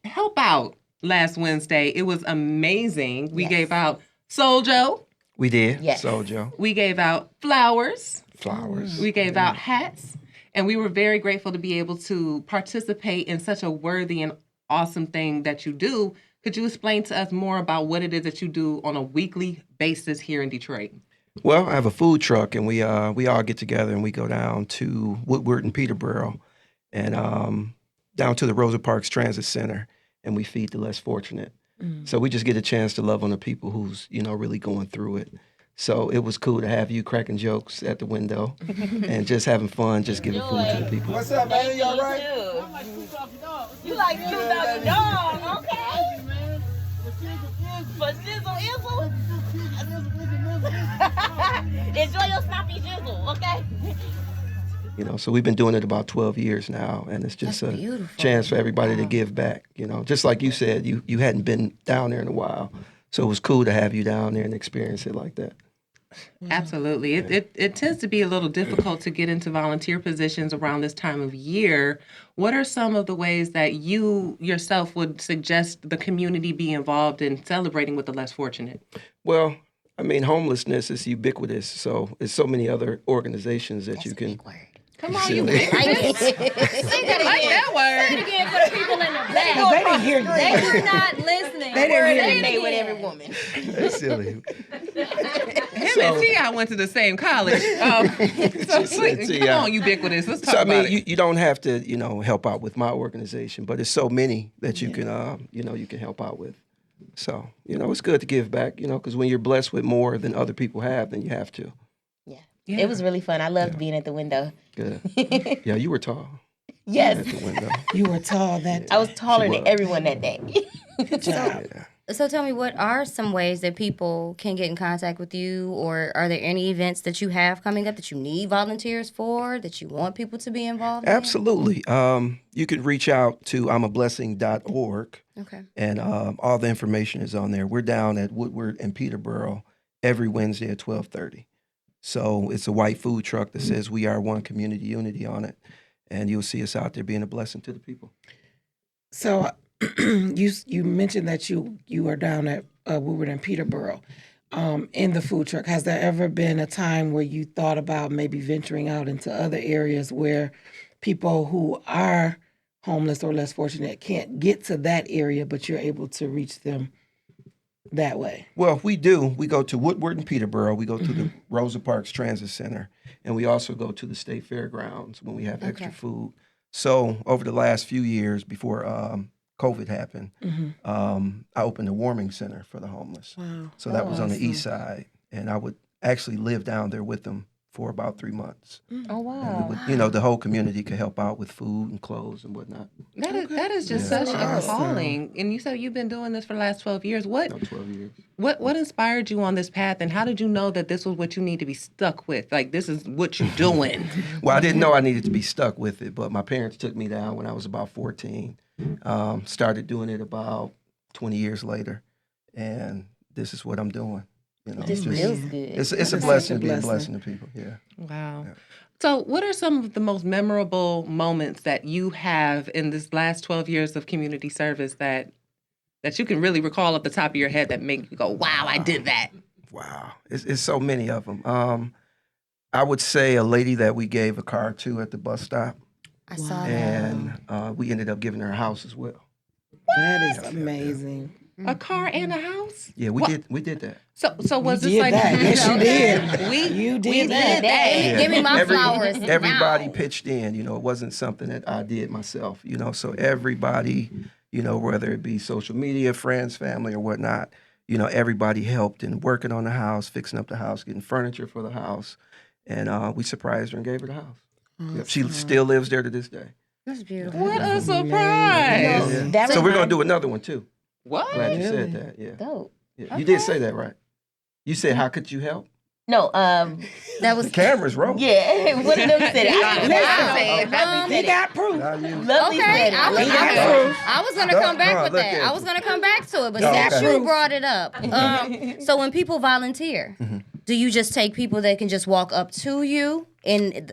help out last Wednesday. It was amazing. We gave out Soul-Jo. We did. Yes. Soul-Jo. We gave out flowers. Flowers. We gave out hats. And we were very grateful to be able to participate in such a worthy and awesome thing that you do. Could you explain to us more about what it is that you do on a weekly basis here in Detroit? Well, I have a food truck, and we all get together and we go down to Woodward and Peterborough, and down to the Rosa Parks Transit Center, and we feed the less fortunate. So we just get a chance to love on the people who's really going through it. So it was cool to have you cracking jokes at the window and just having fun, just giving food to the people. What's up, man? You all right? You like two doggy dog, okay? For sizzle izzle? Enjoy your snappy jizzle, okay? So we've been doing it about 12 years now, and it's just That's a beautiful. chance for everybody to give back. Just like you said, you hadn't been down there in a while, so it was cool to have you down there and experience it like that. Absolutely. It tends to be a little difficult to get into volunteer positions around this time of year. What are some of the ways that you yourself would suggest the community be involved in celebrating with the less fortunate? Well, homelessness is ubiquitous, so there's so many other organizations that you can. Come on, you Silly. like it. Say that word. Say it again for the people in the back. They didn't hear you. They were not listening. They didn't hear Say you. it Made with again. every woman. That's silly. Him and T.I. went to the same college. So said come T.I. on, ubiquitous. Let's talk So about it. you don't have to help out with my organization, but there's so many that you can you can help out with. So it's good to give back, because when you're blessed with more than other people have, then you have to. Yeah. It was really fun. I loved being at the window. Good. Yeah, you were tall Yes. at the window. You were tall that I was taller She than was. everyone that day. Good job. Yeah. So tell me, what are some ways that people can get in contact with you, or are there any events that you have coming up that you need volunteers for, that you want people to be involved in? Absolutely. You could reach out to imablessing.org, Okay. and all the information is on there. We're down at Woodward and Peterborough every Wednesday at 12:30. So it's a white food truck that says We Are One Community Unity on it, and you'll see us out there being a blessing to the people. So you mentioned that you are down at Woodward and Peterborough in the food truck. Has there ever been a time where you thought about maybe venturing out into other areas where people who are homeless or less fortunate can't get to that area, but you're able to reach them that way? Well, we do. We go to Woodward and Peterborough. We go to the Rosa Parks Transit Center, and we also go to the State Fairgrounds when we have extra food. So over the last few years before COVID happened, I opened a warming center for the homeless. Wow. So that was on the east side, and I would actually live down there with them for about 3 months. Oh, And we would, the whole community could help out with food and clothes and whatnot. That is just Yeah. such a Awesome. calling. And you said you've been doing this for the last 12 years. What 12 years. what inspired you on this path, and how did you know that this was what you need to be stuck with? Like, this is what you're doing. Well, I didn't know I needed to be stuck with it, but my parents took me down when I was about 14. Started doing it about 20 years later, and this is what I'm doing. This feels good. It's a That's blessing such to a be a blessing. blessing to people. Yeah. Wow. Yeah. So what are some of the most memorable moments that you have in this last 12 years of community service that you can really recall off the top of your head that make you go, wow, I did that? Wow. It's so many of them. I would say a lady that we gave a car to at the bus stop, I saw that. and we ended up giving her a house as well. That is amazing. A car and a house? Yeah, we did that. So was You this did like that. Yes, you did. You did that. Yeah. Give me my flowers Everybody now. pitched in. It wasn't something that I did myself. So everybody, whether it be social media, friends, family, or whatnot, everybody helped in working on the house, fixing up the house, getting furniture for the house. And we surprised her and gave her the house. Yep. She still lives there to this day. That's beautiful. What a surprise! Yeah. So we're going to do another one, too. What? Glad you said that, yeah. Dope. Yeah. Okay. You did say that, right? You said, how could you help? No, That was The camera's rolling. yeah. One of them said it. He got proof. Lovely okay. said it. I was gonna come back with look that. at I was gonna come back to it, but No, since okay. you brought it up, so when people volunteer, do you just take people that can just walk up to you in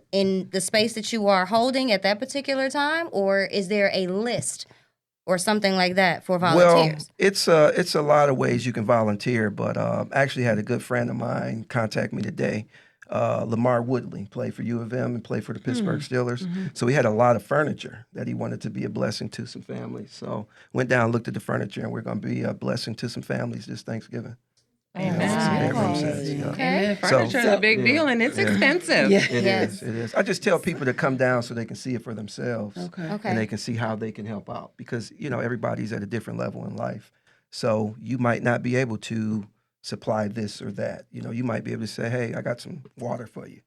the space that you are holding at that particular time, or is there a list or something like that for volunteers? Well, it's a lot of ways you can volunteer, but I actually had a good friend of mine contact me today. Lamar Woodley played for U of M and played for the Pittsburgh Steelers. So he had a lot of furniture that he wanted to be a blessing to some families. So went down, looked at the furniture, and we're going to be a blessing to some families this Thanksgiving. Amen. Okay. Furniture is a big deal, and it's expensive. Yeah. It is. I just tell people to come down so they can see it for themselves. Okay. And they can see how they can help out because, everybody's at a different level in life. So you might not be able to supply this or that. You might be able to say, hey, I got some water for you.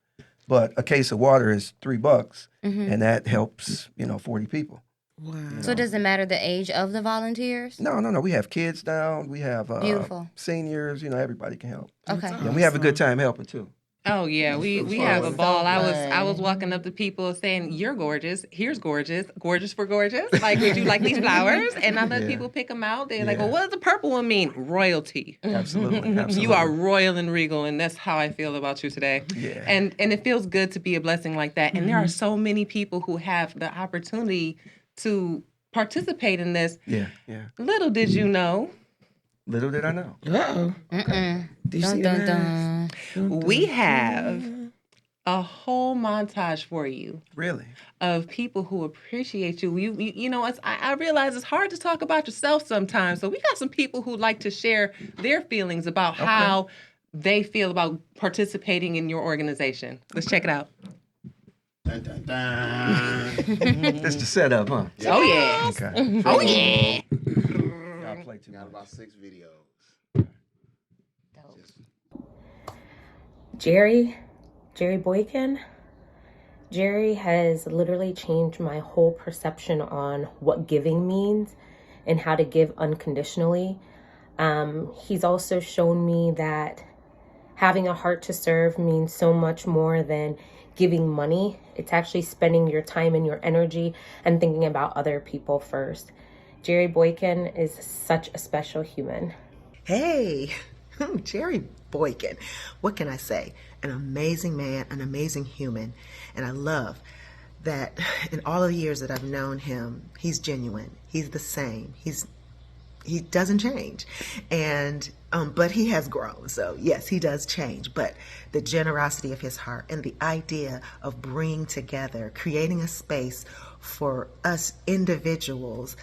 But a case of water is $3, and that helps, 40 people. Wow. So does it matter the age of the volunteers? No. We have kids down. We have Beautiful. Seniors. Everybody can help. Okay. And we have a good time helping too. Oh yeah, we have a ball. I was walking up to people saying, "You're gorgeous. Here's gorgeous. Gorgeous for gorgeous. Like, would you like these flowers?" And I let people pick them out. They're like, "Well, what does the purple one mean?" Royalty. Absolutely. You are royal and regal, and that's how I feel about you today. Yeah. And it feels good to be a blessing like that. And there are so many people who have the opportunity to participate in this. Yeah. Little did you know. Little did I know. Uh-oh. Did you see that? We have a whole montage for you Really? of people who appreciate you. I realize it's hard to talk about yourself sometimes. So we got some people who like to share their feelings about how they feel about participating in your organization. Let's check it out. Dun, dun, dun. That's the setup, huh? Oh, yeah. Okay. Oh, yeah. Y'all play too Got much. about 6 videos. Jerry Boykin. Jerry has literally changed my whole perception on what giving means and how to give unconditionally. He's also shown me that having a heart to serve means so much more than giving money. It's actually spending your time and your energy and thinking about other people first. Jerry Boykin is such a special human. Hey, Jerry Boykin. What can I say? An amazing man, an amazing human. And I love that in all the years that I've known him, he's genuine. He's the same. He doesn't change. And but he has grown. So yes, he does change. But the generosity of his heart and the idea of bringing together, creating a space for us individuals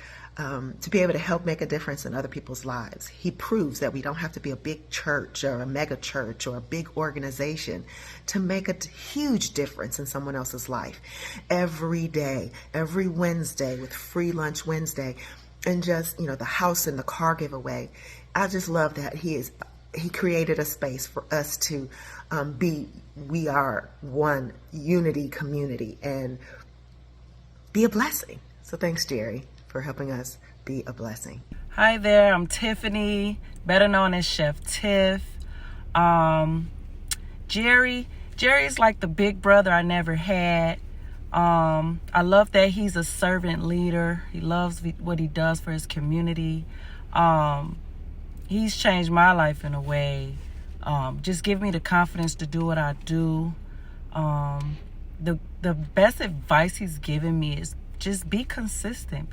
to be able to help make a difference in other people's lives. He proves that we don't have to be a big church or a mega church or a big organization to make a huge difference in someone else's life. Every day, every Wednesday with Free Lunch Wednesday, and just, the house and the car giveaway. I just love that he created a space for us to we are one unity community and be a blessing. So thanks, Jerry, for helping us be a blessing. Hi there, I'm Tiffany, better known as Chef Tiff. Jerry's like the big brother I never had. I love that he's a servant leader. He loves what he does for his community. He's changed my life in a way. Just give me the confidence to do what I do. The best advice he's given me is just be consistent.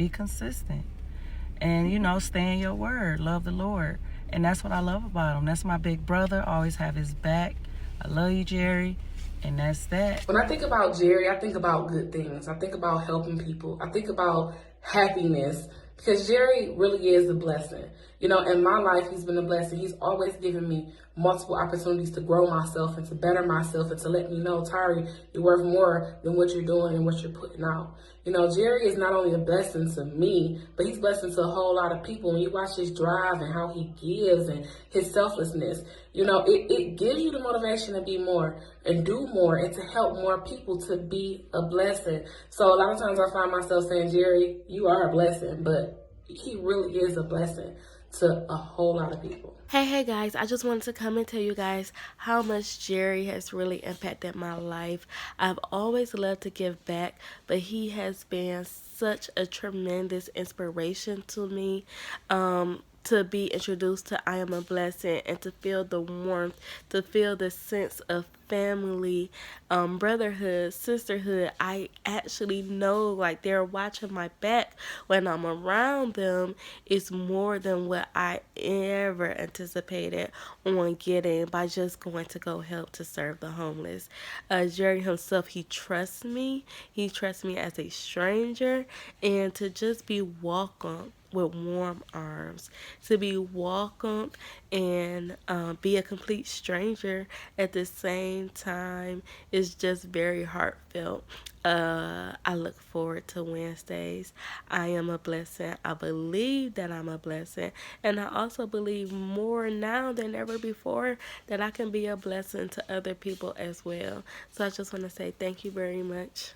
And, stay in your word. Love the Lord. And that's what I love about him. That's my big brother. Always have his back. I love you, Jerry. And that's that. When I think about Jerry, I think about good things. I think about helping people. I think about happiness. because Jerry really is a blessing. You know, in my life, he's been a blessing. He's always given me multiple opportunities to grow myself and to better myself and to let me know, Tari, you're worth more than what you're doing and what you're putting out. You know, Jerry is not only a blessing to me, but he's a blessing to a whole lot of people. When you watch his drive and how he gives and his selflessness, you know, it gives you the motivation to be more and do more and to help more people to be a blessing. So a lot of times I find myself saying, Jerry, you are a blessing, but he really is a blessing to a whole lot of people. Hey guys, I just wanted to come and tell you guys how much Jerry has really impacted my life. I've always loved to give back, but he has been such a tremendous inspiration to me. To be introduced to I Am a Blessing and to feel the warmth, to feel the sense of family, brotherhood, sisterhood. I actually know like they're watching my back when I'm around them is more than what I ever anticipated on getting by just going to go help to serve the homeless. Jerry himself, he trusts me. He trusts me as a stranger, and to just be welcomed with warm arms, to be welcomed and be a complete stranger at the same time is just very heartfelt. I look forward to Wednesdays. I am a blessing. I believe that I'm a blessing, and I also believe more now than ever before that I can be a blessing to other people as well. So I just want to say thank you very much.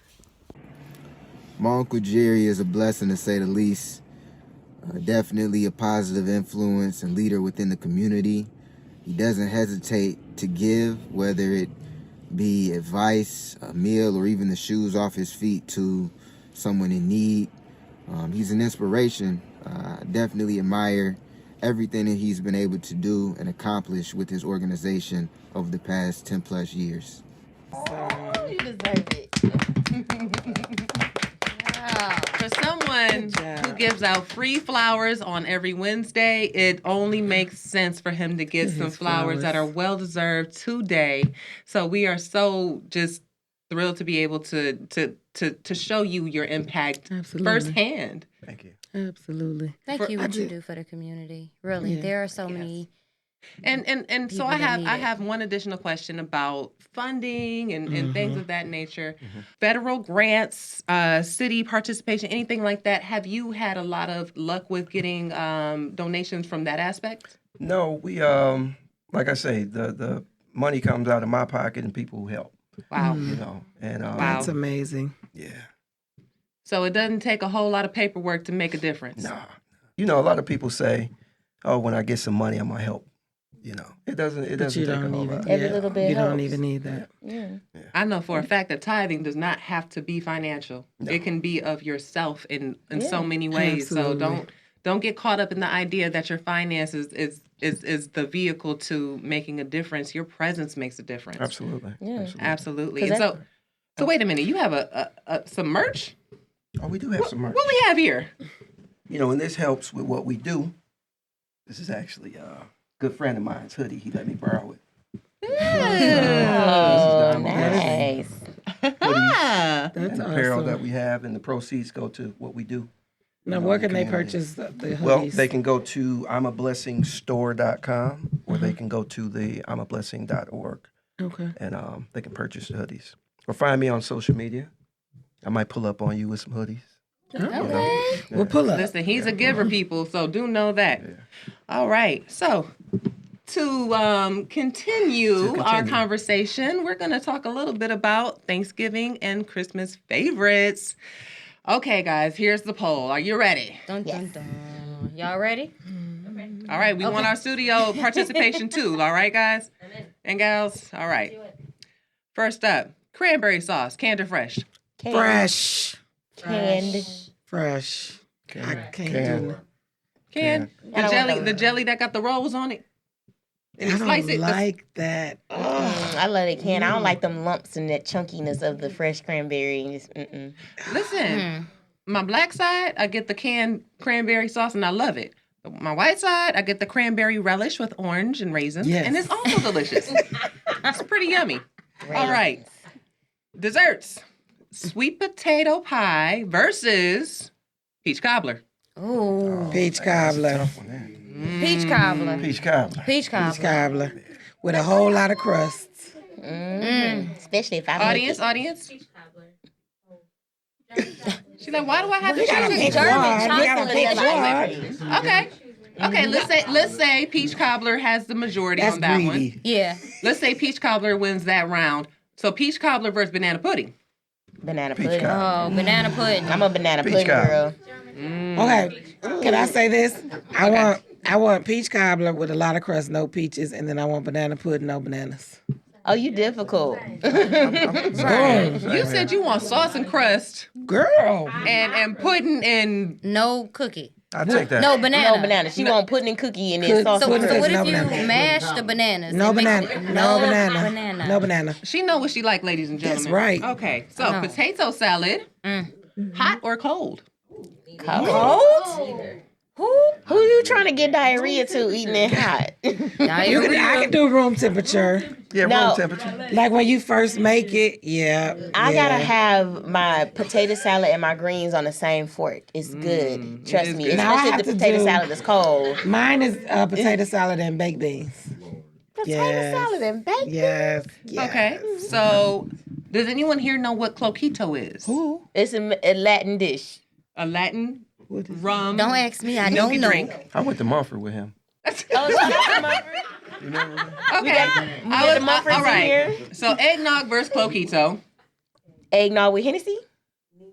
My Uncle Jerry is a blessing, to say the least. Definitely a positive influence and leader within the community. He doesn't hesitate to give, whether it be advice, a meal, or even the shoes off his feet to someone in need. He's an inspiration. I definitely admire everything that he's been able to do and accomplish with his organization over the past 10 plus years. Oh, you deserve it. For someone who gives out free flowers on every Wednesday, it only makes sense for him to get some flowers that are well-deserved today. So we are so just thrilled to be able to show you your impact firsthand. Thank you. Absolutely. Thank you what you do for the community. Really, there are so many. And so I have one additional question about funding and things of that nature. Federal grants, city participation, anything like that. Have you had a lot of luck with getting donations from that aspect? No, we like I say, the money comes out of my pocket and people help. Wow. You know, and that's amazing. Yeah. So it doesn't take a whole lot of paperwork to make a difference. No. You know, a lot of people say, "Oh, when I get some money, I'm gonna help." You know, it doesn't take a whole lot. Every little bit You helps. don't even need that. Yeah. I know for a fact that tithing does not have to be financial. No. It can be of yourself in so many ways. Absolutely. So don't get caught up in the idea that your finances is the vehicle to making a difference. Your presence makes a difference. Absolutely. Yeah. Absolutely. And so wait a minute. You have some merch? Oh, we do have some merch. What we have here? You know, and this helps with what we do. This is actually good friend of mine's hoodie. He let me borrow it. Oh, nice. Hoodies That's and apparel awesome. that we have, and the proceeds go to what we do. Now, where can they purchase the hoodies? Well, they can go to imablessingstore.com or they can go to the imablessing.org. Okay. And they can purchase the hoodies. Or find me on social media. I might pull up on you with some hoodies. Okay. You know? We'll pull up. Listen, he's a giver, people, so do know that. Yeah. All right. So to continue our conversation, we're going to talk a little bit about Thanksgiving and Christmas favorites. Okay, guys, here's the poll. Are you ready? Dun, dun, dun. Y'all ready? All right. We want our studio participation too. All right, guys and gals. All right. First up, cranberry sauce, canned or fresh? Fresh. Canned. Fresh. I can't do it. Canned. The jelly that got the rolls on it. And I slice don't it. like that. I love it canned. I don't like them lumps and that chunkiness of the fresh cranberry. Just, Listen, my black side, I get the canned cranberry sauce and I love it. My white side, I get the cranberry relish with orange and raisins. Yes. And it's also delicious. It's pretty yummy. All right. Desserts. Sweet potato pie versus peach cobbler. Oh, Peach cobbler. Peach cobbler. Peach cobbler. Peach cobbler. Peach cobbler. With a whole lot of crusts. Especially if I Audience. She's like, why do I have to gotta choose pick German one. You chocolate? gotta pick one. Okay. Let's say peach cobbler has the majority That's on that greedy. one. Yeah. Let's say peach cobbler wins that round. So peach cobbler versus banana pudding. Banana Peach pudding. cobbler. Oh, banana pudding. I'm a banana Peach pudding cobbler. girl. Okay, can I say this? I want peach cobbler with a lot of crust, no peaches, and then I want banana pudding, no bananas. Oh, you difficult. You said you want sauce and crust. Girl. And pudding and no cookie. I'll take that. No banana. No banana. She want pudding and cookie and then sauce So and what crust. if you mash the bananas? No and mix banana. it- No banana. banana. No banana. She know what she like, ladies and gentlemen. That's right. Okay, so potato salad, hot or cold? Cold? Who you trying to get diarrhea to eating it hot? I can do room temperature. Yeah, No. room temperature. Like when you first make it, I gotta have my potato salad and my greens on the same fork. It's good. Trust me. Now I Especially have if the to potato do- salad is cold. Mine is potato salad and baked beans. Potato salad and bacon? Yes. Okay, so does anyone here know what cloquito is? Who? It's a Latin dish. A Latin rum. Don't ask me. I milky don't know. drink. I went to Mumford with him. Oh, shout out to Mumford. Okay. All right. Here. So eggnog versus cloquito. Eggnog with Hennessy?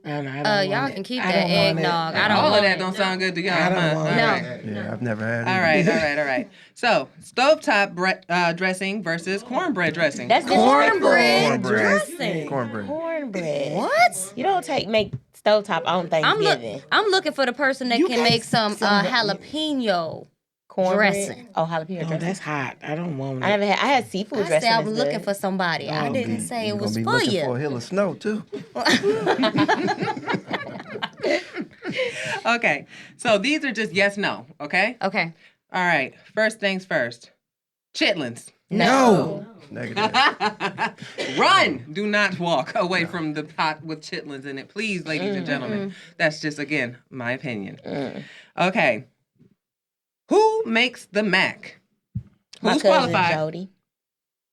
Y'all can keep that eggnog. I don't All of want that it. don't sound good to y'all. I don't huh? want All it. right. Yeah, I've never had it. All right. So stovetop dressing versus cornbread dressing. That's Cornbread dressing. Cornbread. Cornbread. What? You don't make stovetop on Thanksgiving. I'm looking for the person that can make some jalapeno Cornbread? dressing. Oh, jalapeno Oh, dressing. that's hot. I don't want it. I had seafood I dressing. said I was that's looking good. for somebody. I didn't say it was Gonna be for looking you. for a hill of snow too. Okay. So these are just yes, no. Okay. Okay. All right. First things first. Chitlins. No. Negative. Run! Do not walk away from the pot with chitlins in it. Please, ladies and gentlemen. That's just, again, my opinion. Okay. Who makes the mac? My Who's cousin qualified? Jody.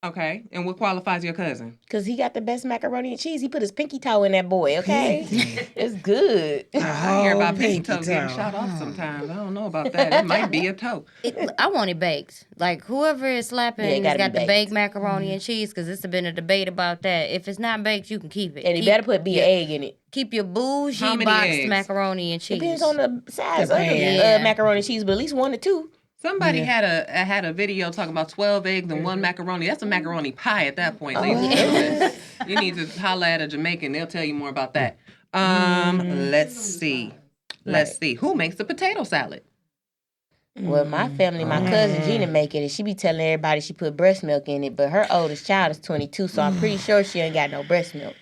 Okay. And what qualifies your cousin? Because he got the best macaroni and cheese. He put his pinky toe in that boy, okay? It's good. I hear about pinky pinky toes getting toe. shot off sometimes. I don't know about that. It might be a toe. I want it baked. Like whoever is slapping Yeah, it has gotta got be the baked. baked macaroni and cheese because it's been a debate about that. If it's not baked, you can keep it. And he better put an egg in it. Keep your bougie How many boxed eggs? macaroni and cheese. Depends on the size The of the pan. macaroni and cheese, but at least 1 or 2. Somebody had a video talking about 12 eggs and 1 macaroni. That's a macaroni pie at that point, ladies and gentlemen. You need to holler at a Jamaican. They'll tell you more about that. Let's see. Who makes the potato salad? Well, my family, my cousin Gina make it, and she be telling everybody she put breast milk in it, but her oldest child is 22, so I'm pretty sure she ain't got no breast milk.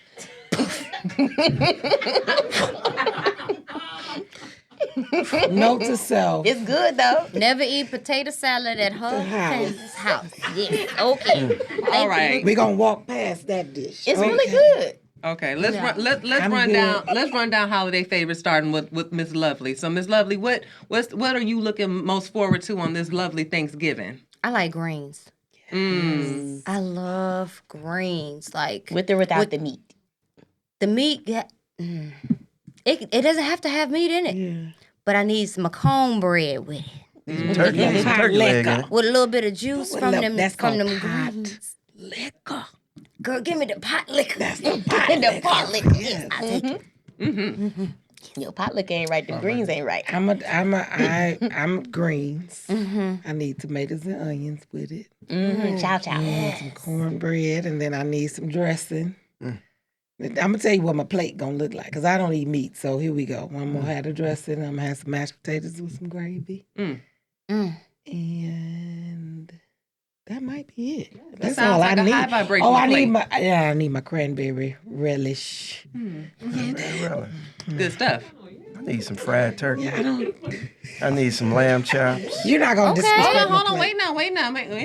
Note to self. It's good, though. Never eat potato salad at her house. Yes. Okay. All right. We're going to walk past that dish. It's really good. Okay, let's I'm run good. down. Let's run down holiday favorites, starting with Miss Lovely. So, Miss Lovely, what are you looking most forward to on this lovely Thanksgiving? I like greens. I love greens. Like With or without the meat. the meat. It doesn't have to have meat in it, but I need some cornbread with it. Turkey leg in it. With a little bit of juice from them that's from called them pot greens. liquor. Girl, give me the pot liquor. That's the pot the liquor. pot liquor. Yes, I'll take it. Your pot liquor ain't right, the greens ain't right. I'm greens. I need tomatoes and onions with it. Chow chow. I need some cornbread, and then I need some dressing. I'm gonna tell you what my plate gonna look like, cause I don't eat meat. So here we go. I'm gonna have the dressing. I'm gonna have some mashed potatoes with some gravy, and that might be it. That's sounds all like I a need. high vibrational I plate. need my cranberry relish. Really? Good stuff. I need some fried turkey. Yeah, I don't. I need some lamb chops. You're not gonna disrespect Hold my on. plate. Wait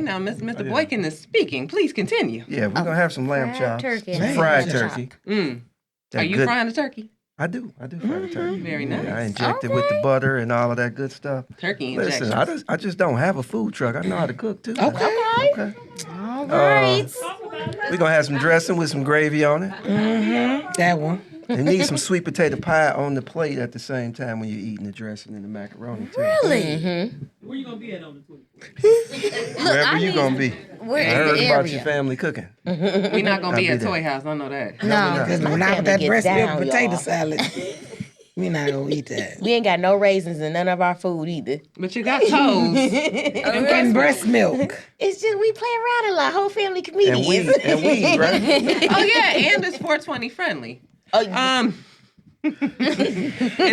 now. Mr. Boykin is speaking. Please continue. Yeah, we're gonna have some lamb fried chops. turkey Some and fried lamb turkey. Are you good- frying the turkey? I do fried turkey. Very nice. I inject it with the butter and all of that good stuff. Turkey Listen, injections. I just don't have a food truck. I know how to cook too. Okay. All right. We're gonna have some dressing with some gravy on it. That one. You need some sweet potato pie on the plate at the same time when you're eating the dressing and the macaroni too. Really? Where you gonna be at on the 20th? Wherever you gonna be. Where I is heard the about area? your family cooking. We're not gonna be I'll at be Toy there. House. I know that. No. Because My not family that gets breast milk down, potato y'all. salad. We not gonna eat that. We ain't got no raisins in none of our food either. But you got toes. And breast milk. It's just we play around a lot. Whole family comedians. And weed, right? Oh yeah, and it's 420 friendly. It's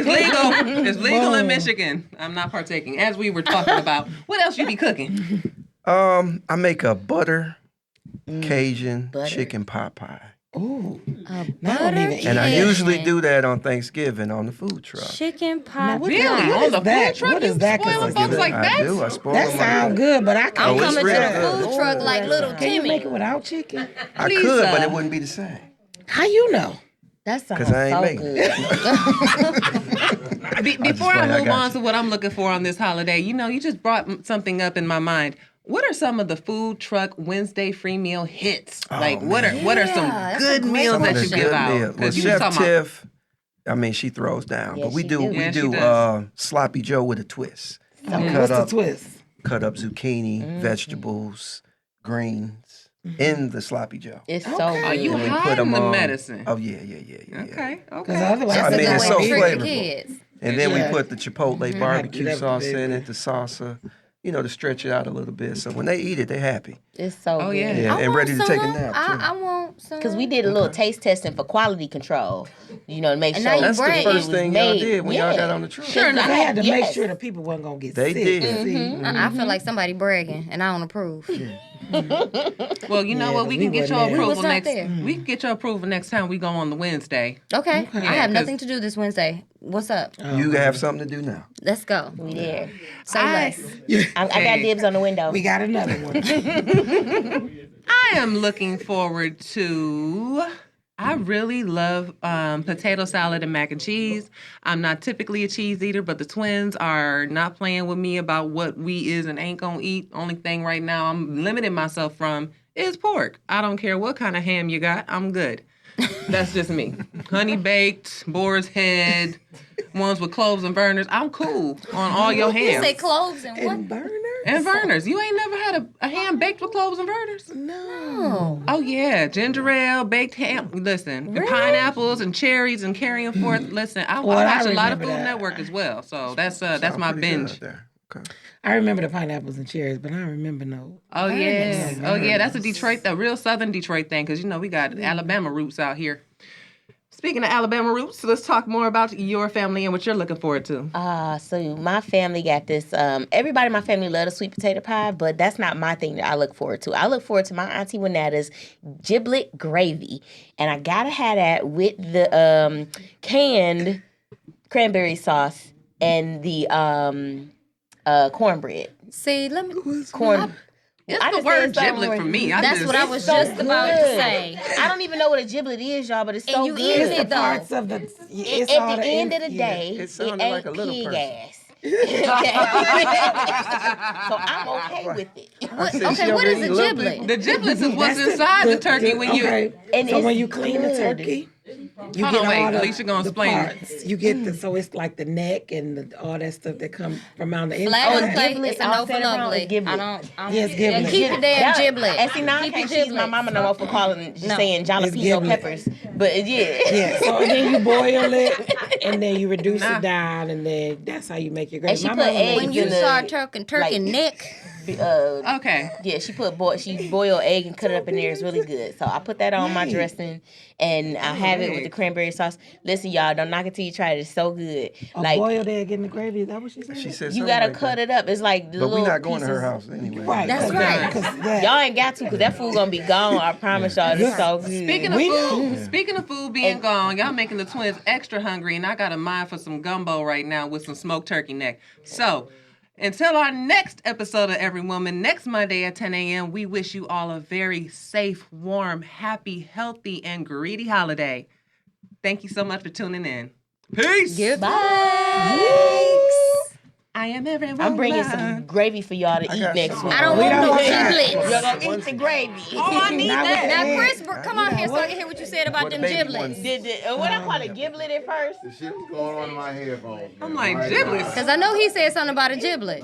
legal. It's legal in Michigan. I'm not partaking. As we were talking about, what else you be cooking? I make a butter Cajun chicken pot pie. Ooh. And I usually do that on Thanksgiving on the food truck. Chicken pot. Really? What On is the that? food truck? What You is that? spoiling folks like I that? do. I spoil That them sounds like good, but I I'm can't. it's coming to real the good. food truck like little Can you Timmy. make it without chicken? I could, but it wouldn't be the same. How you know? That sounds Because I ain't so making good. Before I I move got on you. to what I'm looking for on this holiday, you just brought something up in my mind. What are some of the food truck Wednesday free meal hits? What are some that's good a great meals that you question. give out? Well, 'Cause you was Chef talking about- Tiff, I mean, she throws down. Yeah, but we she do do. we Yeah, she do does. sloppy Joe with a twist. What's the twist? Cut up zucchini, vegetables, greens in the sloppy Joe. It's so Okay. good. Are you And we put hiding them the on. medicine? Oh yeah. Okay. Because otherwise, That's I a mean, good it's way so to trick the flavorful. kids. And then Yeah. we put the chipotle barbecue that with the sauce in baby. it, the salsa, to stretch it out a little bit. So when they eat it, they're happy. It's so Oh, good. yeah. Yeah, I and want ready to take a some. nap too. I want some. Because we did a little taste testing for quality control, to make And sure now you That's the bragging. first thing y'all did when y'all got on the truck. Sure They enough. had to make Yes. sure the people wasn't gonna get They sick. did. See? I feel like somebody bragging, and I don't approve. Well, you know Yeah, what? We 'cause can we get your wasn't there. We was approval not next. there. We can get your approval next time we go on the Wednesday. Okay. I have 'cause- nothing to do this Wednesday. What's up? You have something to do now. Let's go. We there. Say less. I got Hey. dibs on the window. We got another one. I am looking forward to. I really love potato salad and mac and cheese. I'm not typically a cheese eater, but the twins are not playing with me about what we is and ain't gonna eat. Only thing right now I'm limiting myself from is pork. I don't care what kind of ham you got. I'm good. That's just me. Honey baked, boar's head, ones with cloves and burners. I'm cool on all your You hams. say cloves and what? And burner? And burners. You ain't never had a ham baked with cloves and burners? No. Oh yeah, ginger ale, baked ham. Listen, and pineapples and cherries and carrying forth. Listen, I Well, I watch a lot of remember Food that. Network as well, so that's my Pretty binge. good there. Okay. I remember the pineapples and cherries, but I don't remember no. Oh yeah, burners. oh yeah, that's a real Southern Detroit thing, because we got Alabama roots out here. Speaking of Alabama roots, let's talk more about your family and what you're looking forward to. So my family got this. Everybody in my family loves sweet potato pie, but that's not my thing that I look forward to. I look forward to my auntie Winetta's giblet gravy, and I gotta have that with the canned cranberry sauce and the cornbread. See, let me. Corn. It's I the just word said something giblet where- for me. That's what I was so just about to good. say. I don't even know what a giblet is, y'all, but it's so you good. eating It's it the though. parts of the. At It's all the end of the day, It it sounded ain't like a little pig person. ass. Okay. So I'm okay with it. Okay, what is a giblet? The giblets is what's inside the turkey when you. Okay. And So it's when you clean the good. turkey, you Hold get on, wait, all the, Alicia gonna the explain it. parts. You get so it's like the neck and all that stuff that come from on the Flat inside. on plate. giblet, It's a I'll no for set it around lovely. with giblet. I don't. Yes, And giblet. keep the damn giblet. And see, now I Keep can't your cheese my giblets. mama no more for calling, just No. saying It's jalapeno giblet. peppers. But yeah. Yeah, so and then you boil it, and then you reduce it down, and then that's how you make your gravy. And she My put mama eggs When in you the- start turkey like- neck, Okay. Yeah, she boil egg and cut it up in there. It's really good. So I put that on my Right. dressing, and I have it with the cranberry sauce. Listen, y'all, don't knock it till you try it. It's so good. a Like boiled egg in the gravy. Is that what she said? She said you something gotta like cut that. it up. It's like the But little we're not going to her pieces. house anyway. Right. That's 'cause right. 'cause that- Y'all ain't got to, because that food gonna be gone. I promise y'all. It's so good. Speaking of food being gone, y'all making the twins extra hungry, and I got a mind for some gumbo right now with some smoked turkey neck. So, until our next episode of Every Woman, next Monday at 10 a.m., we wish you all a very safe, warm, happy, healthy, and greedy holiday. Thank you so much for tuning in. Peace. Goodbye. I am everyone. I'm bringing some gravy for y'all to eat next week. I don't want no giblets. Y'all gonna eat the gravy. Oh, I need that. Now, Chris, come on here so I can hear what you said about them giblets. What I call a giblet at first? The shit was going on in my headphones. I'm like, giblets. Because I know he said something about a giblet.